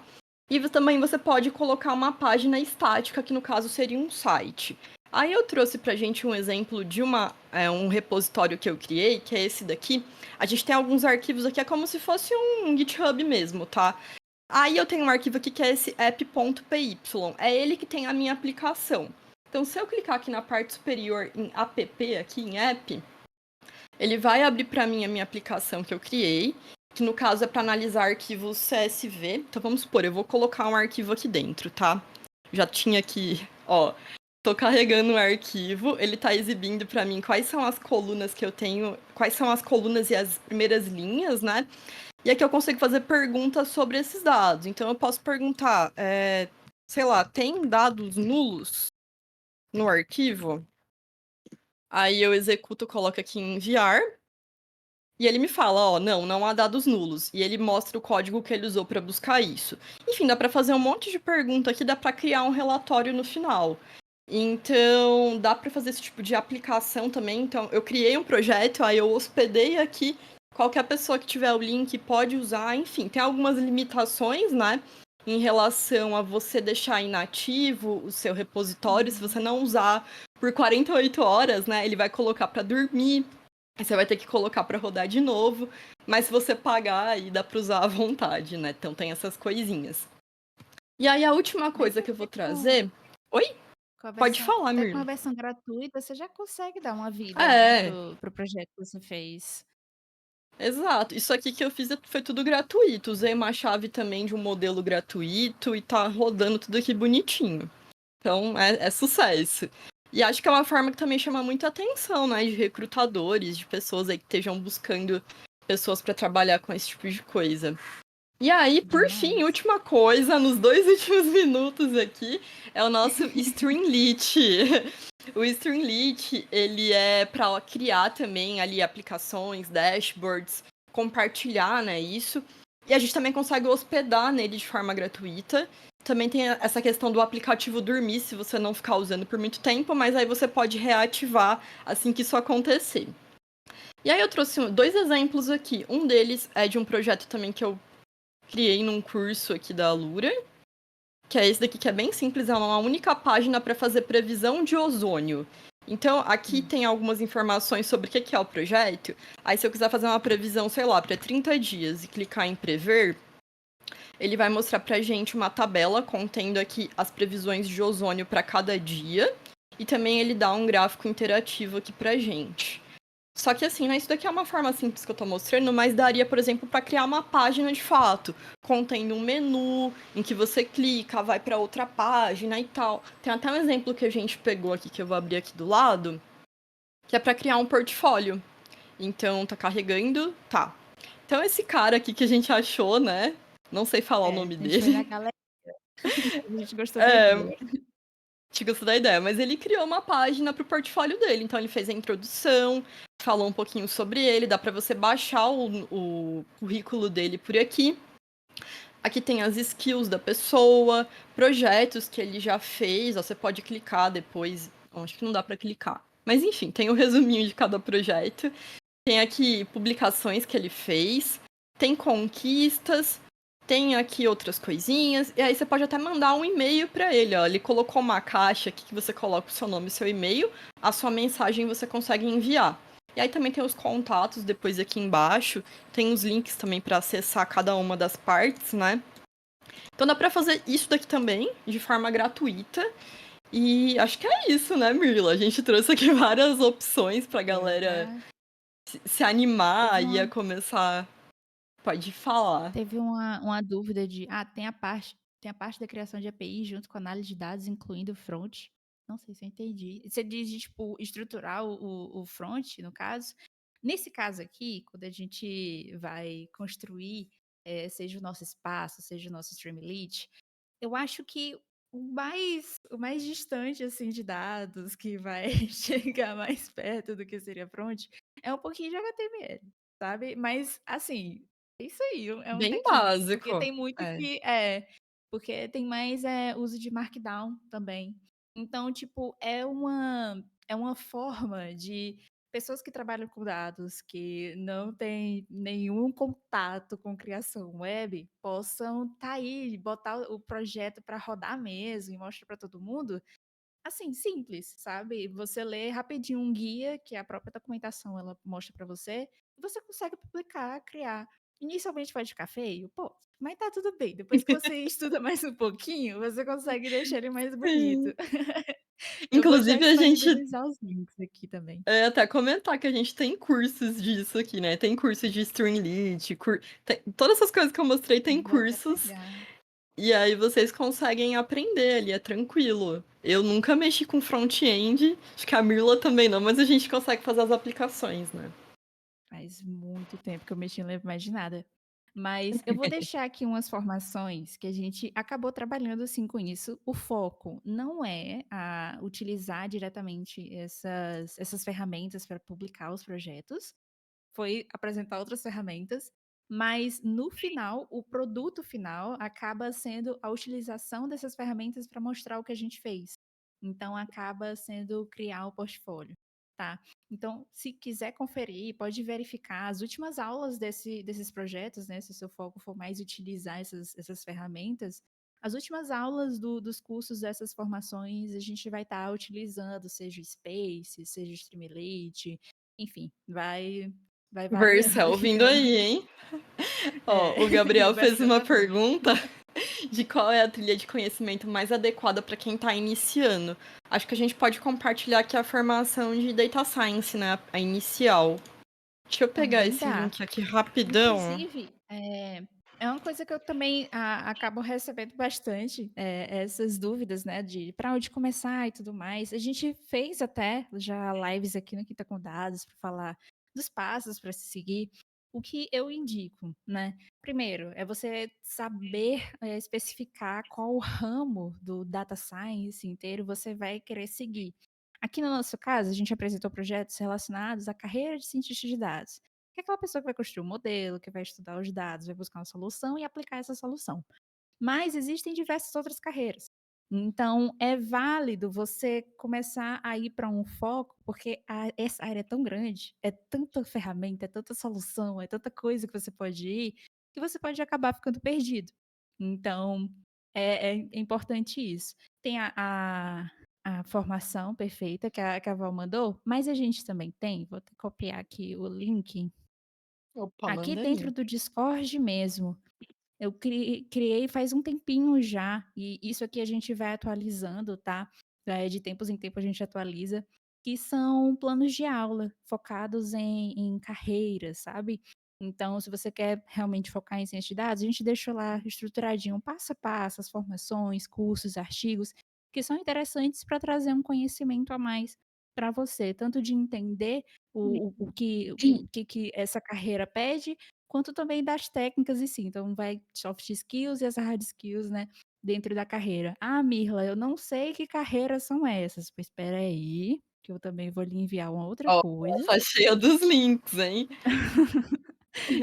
E também você pode colocar uma página estática, que no caso seria um site. Aí eu trouxe pra gente um exemplo de um repositório que eu criei, que é esse daqui. A gente tem alguns arquivos aqui, é como se fosse um GitHub mesmo, tá? Aí eu tenho um arquivo aqui que é esse app.py. É ele que tem a minha aplicação. Então, se eu clicar aqui na parte superior em app, aqui em app, ele vai abrir para mim a minha aplicação que eu criei, que no caso é para analisar arquivos CSV. Então, vamos supor, eu vou colocar um arquivo aqui dentro, tá? Já tinha aqui, ó, tô carregando um arquivo, ele tá exibindo para mim quais são as colunas que eu tenho, quais são as colunas e as primeiras linhas, né? E aqui eu consigo fazer perguntas sobre esses dados. Então, eu posso perguntar, sei lá, tem dados nulos no arquivo? Aí eu executo, coloco aqui em enviar. E ele me fala, ó, não há dados nulos. E ele mostra o código que ele usou para buscar isso. Enfim, dá para fazer um monte de pergunta aqui, dá para criar um relatório no final. Então, dá para fazer esse tipo de aplicação também. Então, eu criei um projeto, aí eu hospedei aqui. Qualquer pessoa que tiver o link pode usar. Enfim, tem algumas limitações, né? Em relação a você deixar inativo o seu repositório. Se você não usar por 48 horas, né? Ele vai colocar para dormir. Você vai ter que colocar para rodar de novo, mas se você pagar, aí dá para usar à vontade, né? Então tem essas coisinhas. E aí a última Mas coisa que eu vou até com trazer. Oi? com a Pode versão falar, até com a Mirna. versão gratuita, você já consegue dar uma vida, né, É, pro projeto que você fez. exato. Isso aqui que eu fiz foi tudo gratuito. Usei uma chave também de um modelo gratuito e tá rodando tudo aqui bonitinho. Então é sucesso. E acho que é uma forma que também chama muita atenção, né? De recrutadores, de pessoas aí que estejam buscando pessoas para trabalhar com esse tipo de coisa. E aí, por fim, Demais. última coisa, nos 2 últimos minutos aqui, é o nosso Streamlit. O Streamlit, ele é para criar também ali aplicações, dashboards, compartilhar, né, isso. E a gente também consegue hospedar nele de forma gratuita. Também tem essa questão do aplicativo dormir, se você não ficar usando por muito tempo, mas aí você pode reativar assim que isso acontecer. E aí eu trouxe 2 exemplos aqui. Um deles é de um projeto também que eu criei num curso aqui da Alura, que é esse daqui que é bem simples, é uma única página para fazer previsão de ozônio. Então, aqui Hum. tem algumas informações sobre o que é o projeto. Aí, se eu quiser fazer uma previsão, sei lá, para 30 dias e clicar em prever, Ele vai mostrar pra gente uma tabela contendo aqui as previsões de ozônio para cada dia. E também ele dá um gráfico interativo aqui pra gente. Só que assim, né, isso daqui é uma forma simples que eu tô mostrando, mas daria, por exemplo, para criar uma página de fato, contendo um menu em que você clica, vai para outra página e tal. Tem até um exemplo que a gente pegou aqui, que eu vou abrir aqui do lado, que é para criar um portfólio. Então, tá carregando, tá. Então, esse cara aqui que a gente achou, né? Não sei falar o nome A gente foi na dele. galera. A gente gostou da É, ideia. te gostou da ideia, mas ele criou uma página pro portfólio dele. Então ele fez a introdução, falou um pouquinho sobre ele, dá para você baixar o currículo dele por aqui. Aqui tem as skills da pessoa, projetos que ele já fez, ó, você pode clicar depois. Acho que não dá para clicar. Mas enfim, tem o resuminho de cada projeto. Tem aqui publicações que ele fez, tem conquistas, tem aqui outras coisinhas, e aí você pode até mandar um e-mail para ele, ó. Ele colocou uma caixa aqui que você coloca o seu nome e seu e-mail, a sua mensagem você consegue enviar. E aí também tem os contatos depois aqui embaixo, tem os links também para acessar cada uma das partes, né? Então dá para fazer isso daqui também de forma gratuita. E acho que é isso, né, Mirla? A gente trouxe aqui várias opções pra galera É, se teve animar e a uma, começar. Pode falar. teve uma dúvida de, tem a parte da criação de API junto com análise de dados, incluindo o front. Não sei se eu entendi. Você diz de, tipo, estruturar o front, no caso. Nesse caso aqui, quando a gente vai construir, seja o nosso espaço, seja o nosso Streamlit, eu acho que o mais distante, assim, de dados, que vai chegar mais perto do que seria front, é um pouquinho de HTML, sabe? Mas, assim, é isso aí, é um Bem tequinho. Porque básico. tem muito É. que porque tem mais uso de Markdown também. Então, tipo, é uma forma de pessoas que trabalham com dados, que não têm nenhum contato com criação web, possam tá aí, botar o projeto para rodar mesmo e mostrar para todo mundo. Assim, simples, sabe? Você lê rapidinho um guia, que a própria documentação ela mostra para você, e você consegue publicar, criar. Inicialmente pode ficar feio, pô, mas tá tudo bem. Depois que você estuda mais um pouquinho, você consegue deixar ele mais bonito. Sim. Eu vou já Inclusive, a gente disponibilizar os links aqui também. até comentar que a gente tem cursos disso aqui, né? Tem curso de Streamlit, todas essas coisas que eu mostrei tem Vou até cursos. pegar. E aí vocês conseguem aprender ali, é tranquilo. Eu nunca mexi com front-end, acho que a Mirla também não, mas a gente consegue fazer as aplicações, né? Faz muito tempo que eu mexi, não lembro mais de nada. Mas eu vou deixar aqui umas formações que a gente acabou trabalhando assim com isso. O foco não é a utilizar diretamente essas ferramentas para publicar os projetos, foi apresentar outras ferramentas, mas no final, o produto final acaba sendo a utilização dessas ferramentas para mostrar o que a gente fez. Então acaba sendo criar o portfólio, tá? Então, se quiser conferir, pode verificar as últimas aulas desses projetos, né? Se o seu foco for mais utilizar essas ferramentas, as últimas aulas dos cursos dessas formações a gente vai estar utilizando, seja o Space, seja o Streamlit, enfim, vai variando Vercel aqui vindo aí, hein? Ó, o Gabriel vai fez ser uma tá vindo. pergunta de qual é a trilha de conhecimento mais adequada para quem está iniciando. Acho que a gente pode compartilhar aqui a formação de Data Science, né? A inicial. Deixa eu pegar Também esse dá. link aqui rapidão. Inclusive, é uma coisa que eu também acabo recebendo bastante, essas dúvidas, né, de para onde começar e tudo mais. A gente fez até já lives aqui no Quinta com Dados para falar dos passos para se seguir. O que eu indico, né? Primeiro, é você saber especificar qual ramo do data science inteiro você vai querer seguir. Aqui no nosso caso, a gente apresentou projetos relacionados à carreira de cientista de dados, que é aquela pessoa que vai construir um modelo, que vai estudar os dados, vai buscar uma solução e aplicar essa solução. Mas existem diversas outras carreiras. Então, é válido você começar a ir para um foco, porque essa área é tão grande, é tanta ferramenta, é tanta solução, é tanta coisa que você pode ir, que você pode acabar ficando perdido. Então, é importante isso. Tem a formação perfeita que a Val mandou, mas a gente também tem, vou até copiar aqui o link, Opa, aqui manda dentro aí. do Discord mesmo. Eu criei faz um tempinho já, e isso aqui a gente vai atualizando, tá, de tempos em tempo a gente atualiza, que são planos de aula focados em carreiras, sabe. Então se você quer realmente focar em ciência de dados, a gente deixa lá estruturadinho, passo a passo, as formações, cursos, artigos, que são interessantes para trazer um conhecimento a mais para você, tanto de entender o que essa carreira pede, quanto também das técnicas em si, então vai soft skills e as hard skills, né, dentro da carreira. "Ah, Mirla, eu não sei que carreiras são essas", pois espera aí, que eu também vou lhe enviar uma outra Ó, coisa, tá cheia dos links, hein.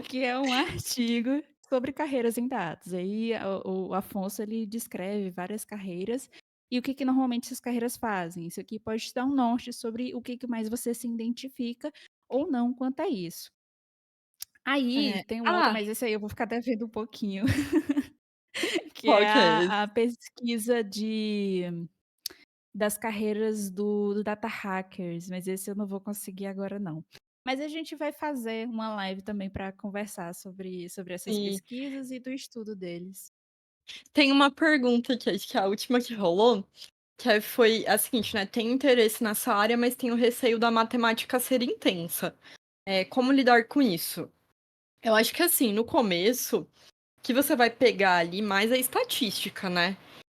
que é um artigo sobre carreiras em dados. Aí o Afonso ele descreve várias carreiras e o que que normalmente essas carreiras fazem. Isso aqui pode te dar um norte sobre o que que mais você se identifica ou não quanto a isso. Aí É. tem um outro, Ah, mas esse aí eu vou ficar devendo um pouquinho. Que qual é que é esse? a pesquisa das carreiras do data hackers, mas esse eu não vou conseguir agora não. Mas a gente vai fazer uma live também para conversar sobre essas Sim. pesquisas e do estudo deles. Tem uma pergunta que acho que é a última que rolou, foi a seguinte, né, tenho interesse nessa área, mas tenho receio da matemática ser intensa. Como lidar com isso? Eu acho que assim, no começo, que você vai pegar ali mais a estatística, né.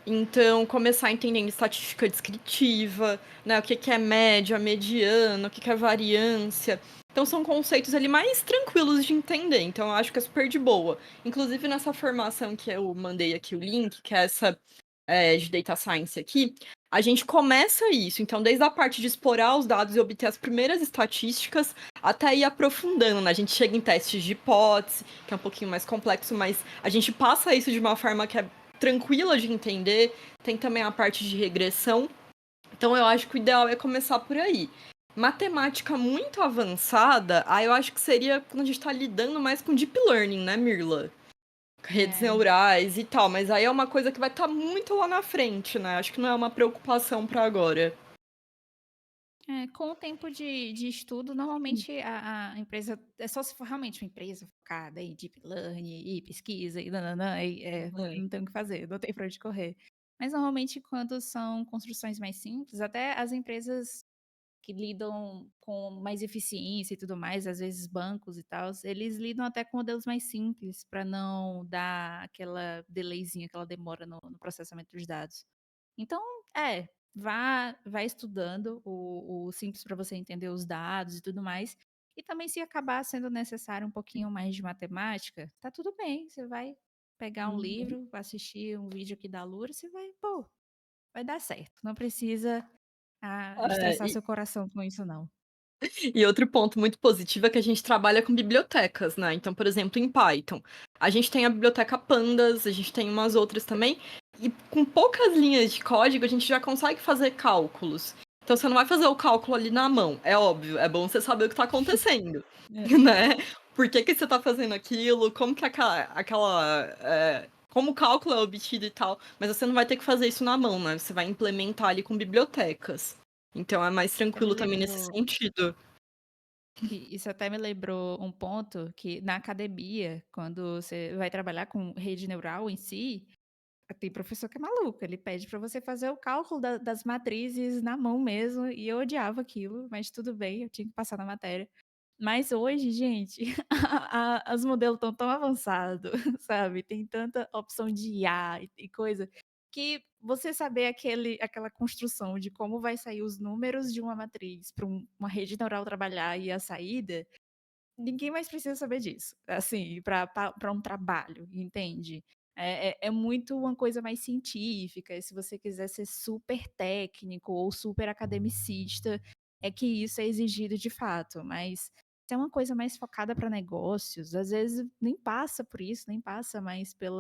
Então, começar entendendo estatística descritiva, né, o que que é média, mediana, o que que é variância. Então, são conceitos ali mais tranquilos de entender, então eu acho que é super de boa. Inclusive nessa formação que eu mandei aqui o link, que é essa, de data science aqui, a gente começa isso, então desde a parte de explorar os dados e obter as primeiras estatísticas, até ir aprofundando, né, a gente chega em testes de hipótese, que é um pouquinho mais complexo, mas a gente passa isso de uma forma que é tranquila de entender, tem também a parte de regressão. Então eu acho que o ideal é começar por aí. Matemática muito avançada, aí eu acho que seria quando a gente está lidando mais com deep learning, né, Mirla? Redes É. neurais e tal, mas aí é uma coisa que vai estar muito lá na frente, né? Acho que não é uma preocupação para agora. Com o tempo de estudo, normalmente a empresa é só se for realmente uma empresa focada em deep learning e pesquisa e nã-nã-nã, É. não tem o que fazer, não tem pra onde correr. Mas normalmente quando são construções mais simples, até as empresas que lidam com mais eficiência e tudo mais, às vezes bancos e tals, eles lidam até com modelos mais simples para não dar aquela delayzinha, aquela demora no processamento dos dados. Então, vá estudando o simples para você entender os dados e tudo mais. E também se acabar sendo necessário um pouquinho mais de matemática, tá tudo bem, você vai pegar um Uhum. livro, assistir um vídeo aqui da Lura, você vai, pô, vai dar certo. Não precisa, É, estressar seu coração com isso não. e outro ponto muito positivo é que a gente trabalha com bibliotecas, né? Então, por exemplo, em Python, a gente tem a biblioteca Pandas, a gente tem umas outras também, e com poucas linhas de código a gente já consegue fazer cálculos. Então, você não vai fazer o cálculo ali na mão, é óbvio, é bom você saber o que está acontecendo, É. né? Por que que você está fazendo aquilo, como que como o cálculo é obtido e tal, mas você não vai ter que fazer isso na mão, né? Você vai implementar ali com bibliotecas. Então é mais Até me tranquilo também nesse lembrou sentido. E isso até me lembrou um ponto que na academia, quando você vai trabalhar com rede neural em si, tem professor que é maluco, ele pede para você fazer o cálculo das matrizes na mão mesmo, e eu odiava aquilo, mas tudo bem, eu tinha que passar na matéria. Mas hoje, gente, os modelos estão tão avançados, sabe, tem tanta opção de IA e coisa, que você saber aquela construção de como vai sair os números de uma matriz para uma rede neural trabalhar e a saída, ninguém mais precisa saber disso, assim, para um trabalho, entende? É muito uma coisa mais científica, e se você quiser ser super técnico ou super academicista, é que isso é exigido de fato, mas se é uma coisa mais focada para negócios, às vezes nem passa por isso, nem passa mais por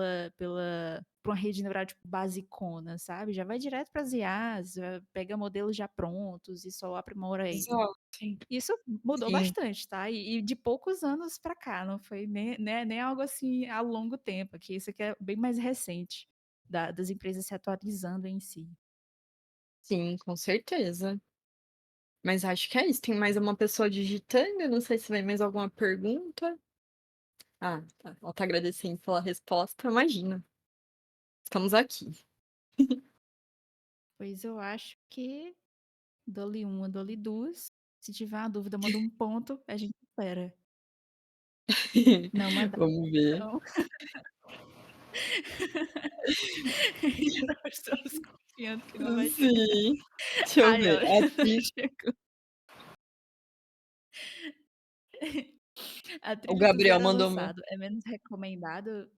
uma rede neural, tipo, basicona, sabe, já vai direto para as IAs, já pega modelos já prontos e só aprimora ele. Exato. Isso mudou Sim, bastante, tá, e de poucos anos pra cá, não foi nem algo assim a longo tempo, que isso aqui é bem mais recente, das empresas se atualizando em si. sim, com certeza. Mas acho que é isso. Tem mais uma pessoa digitando, eu não sei se vem mais alguma pergunta. Ah, tá. Ela tá agradecendo pela resposta, imagina. Estamos aqui. Pois eu acho que dou-lhe uma, dou-lhe duas. Se tiver uma dúvida, manda um ponto, a gente espera. Não mandar, Vamos ver. não. Então estamos confiando que não vai ter. Sim. Deixa eu Ai, ver. olha, Aqui chegou. A o trilha do Gabriel zero mandou uma. avançado é menos recomendado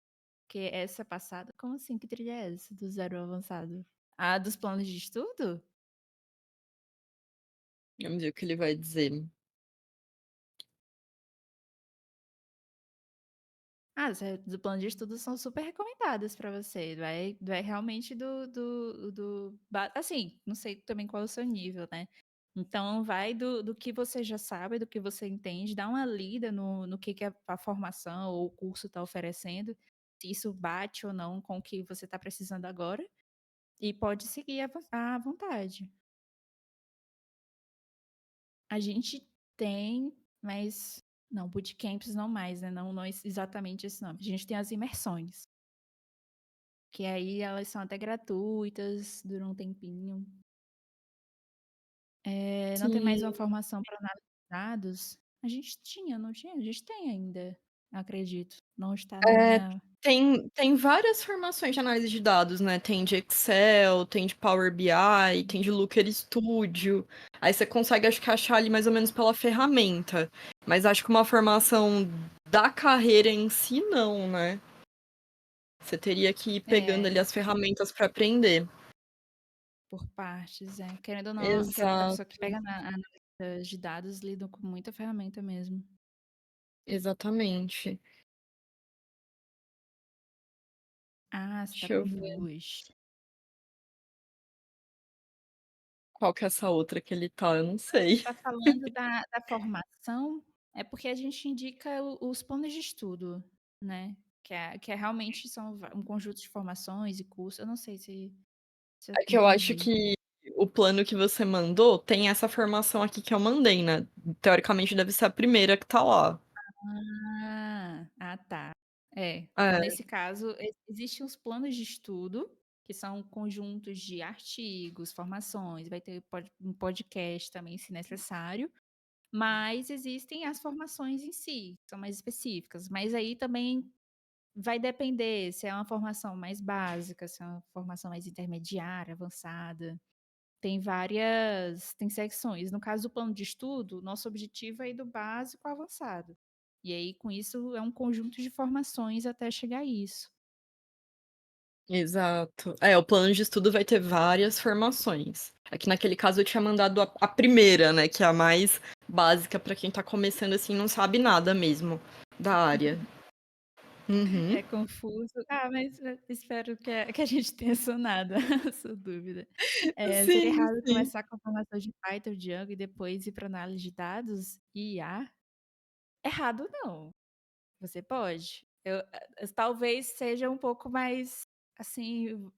que essa passada? Como assim? Que trilha é essa do zero avançado? A dos planos de estudo? Vamos ver o que ele vai dizer. As do plano de estudo são super recomendadas para você. Vai realmente assim, não sei também qual é o seu nível, né? Então, vai do que você já sabe, do que você entende, dá uma lida no que a formação ou o curso está oferecendo, se isso bate ou não com o que você está precisando agora, e pode seguir à vontade. A gente tem, mas não, bootcamps não mais, né? Não exatamente esse nome. A gente tem as imersões. Que aí elas são até gratuitas, duram um tempinho. Não tem mais Sim. uma formação para análise de dados? A gente tinha, não tinha? A gente tem ainda, acredito. Não está na É, minha. tem várias formações de análise de dados, né? Tem de Excel, tem de Power BI, tem de Looker Studio. Aí você consegue, acho que, achar ali mais ou menos pela ferramenta. Mas acho que uma formação da carreira em si, não, né? Você teria que ir pegando ali É, as ferramentas para aprender. por partes, é. Querendo ou não, que a Exato, pessoa que pega na análise de dados lida com muita ferramenta mesmo. exatamente. Ah, você tá Deixa eu com ver duas. qual que é essa outra que ele tá, eu não sei. Tá falando da formação, é porque a gente indica os planos de estudo, né? Que realmente são um conjunto de formações e cursos. Eu não sei se eu É que eu acho entendi. que o plano que você mandou tem essa formação aqui que eu mandei, né? Teoricamente deve ser a primeira que tá lá. Tá. É, É, nesse caso, existem os planos de estudo, que são conjuntos de artigos, formações, vai ter um podcast também, se necessário. Mas existem as formações em si, que são mais específicas. Mas aí também vai depender se é uma formação mais básica, se é uma formação mais intermediária, avançada. Tem secções. No caso do plano de estudo, nosso objetivo é ir do básico ao avançado. E aí, com isso, é um conjunto de formações até chegar a isso. exato. É, o plano de estudo vai ter várias formações. Aqui naquele caso eu tinha mandado a primeira, né? Que é a mais básica pra quem tá começando assim, não sabe nada mesmo da área. Uhum. É confuso. Mas espero que a gente tenha sanado a sua dúvida. Seria Sim, errado sim. começar com a formação de Python, Django e depois ir para análise de dados e IA? Errado não. Você pode. Talvez seja um pouco mais, assim,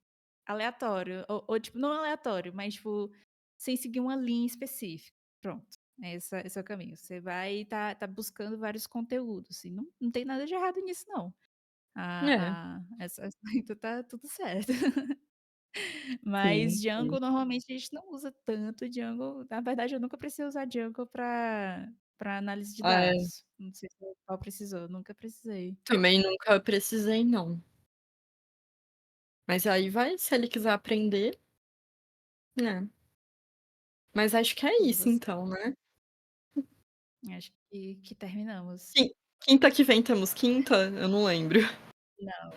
aleatório. Ou, tipo, não aleatório, mas, tipo, sem seguir uma linha específica. Pronto. Esse é o caminho. Você vai tá buscando vários conteúdos. E não tem nada de errado nisso, não. É, Então tá tudo certo. sim, Mas sim. Django, normalmente, a gente não usa tanto Django. Na verdade, eu nunca precisei usar Django para análise de Ah, é, dados. Não sei se o qual precisou, nunca precisei. também nunca precisei, não. Mas aí vai, se ele quiser aprender, né? Mas acho que é E isso você? então, né? Acho que terminamos. Quinta que vem temos quinta? Eu não lembro. Não,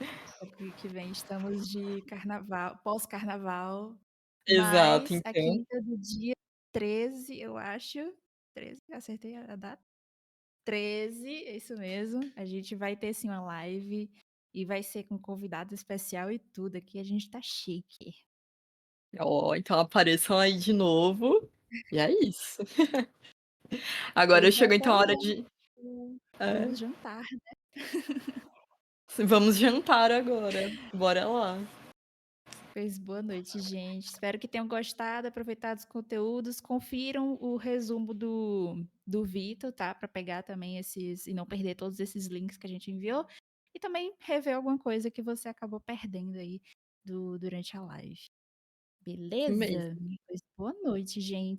que vem estamos de carnaval, pós-carnaval, Exato, mas a então. quinta do dia 13, eu acho. 13, acertei a data? 13, é isso mesmo. A gente vai ter sim uma live e vai ser com convidado especial e tudo. Aqui a gente tá chique. Ó, então apareçam aí de novo. E é isso. Agora Pois vai chegou então estar a hora bom. de. Vamos É, jantar. vamos jantar agora. Bora lá. Pois boa noite, gente. Espero que tenham gostado, aproveitado os conteúdos. Confiram o resumo do Vitor, tá? Para pegar também esses e não perder todos esses links que a gente enviou. E também rever alguma coisa que você acabou perdendo aí durante a live. Isso Beleza? mesmo. Pois boa noite, gente.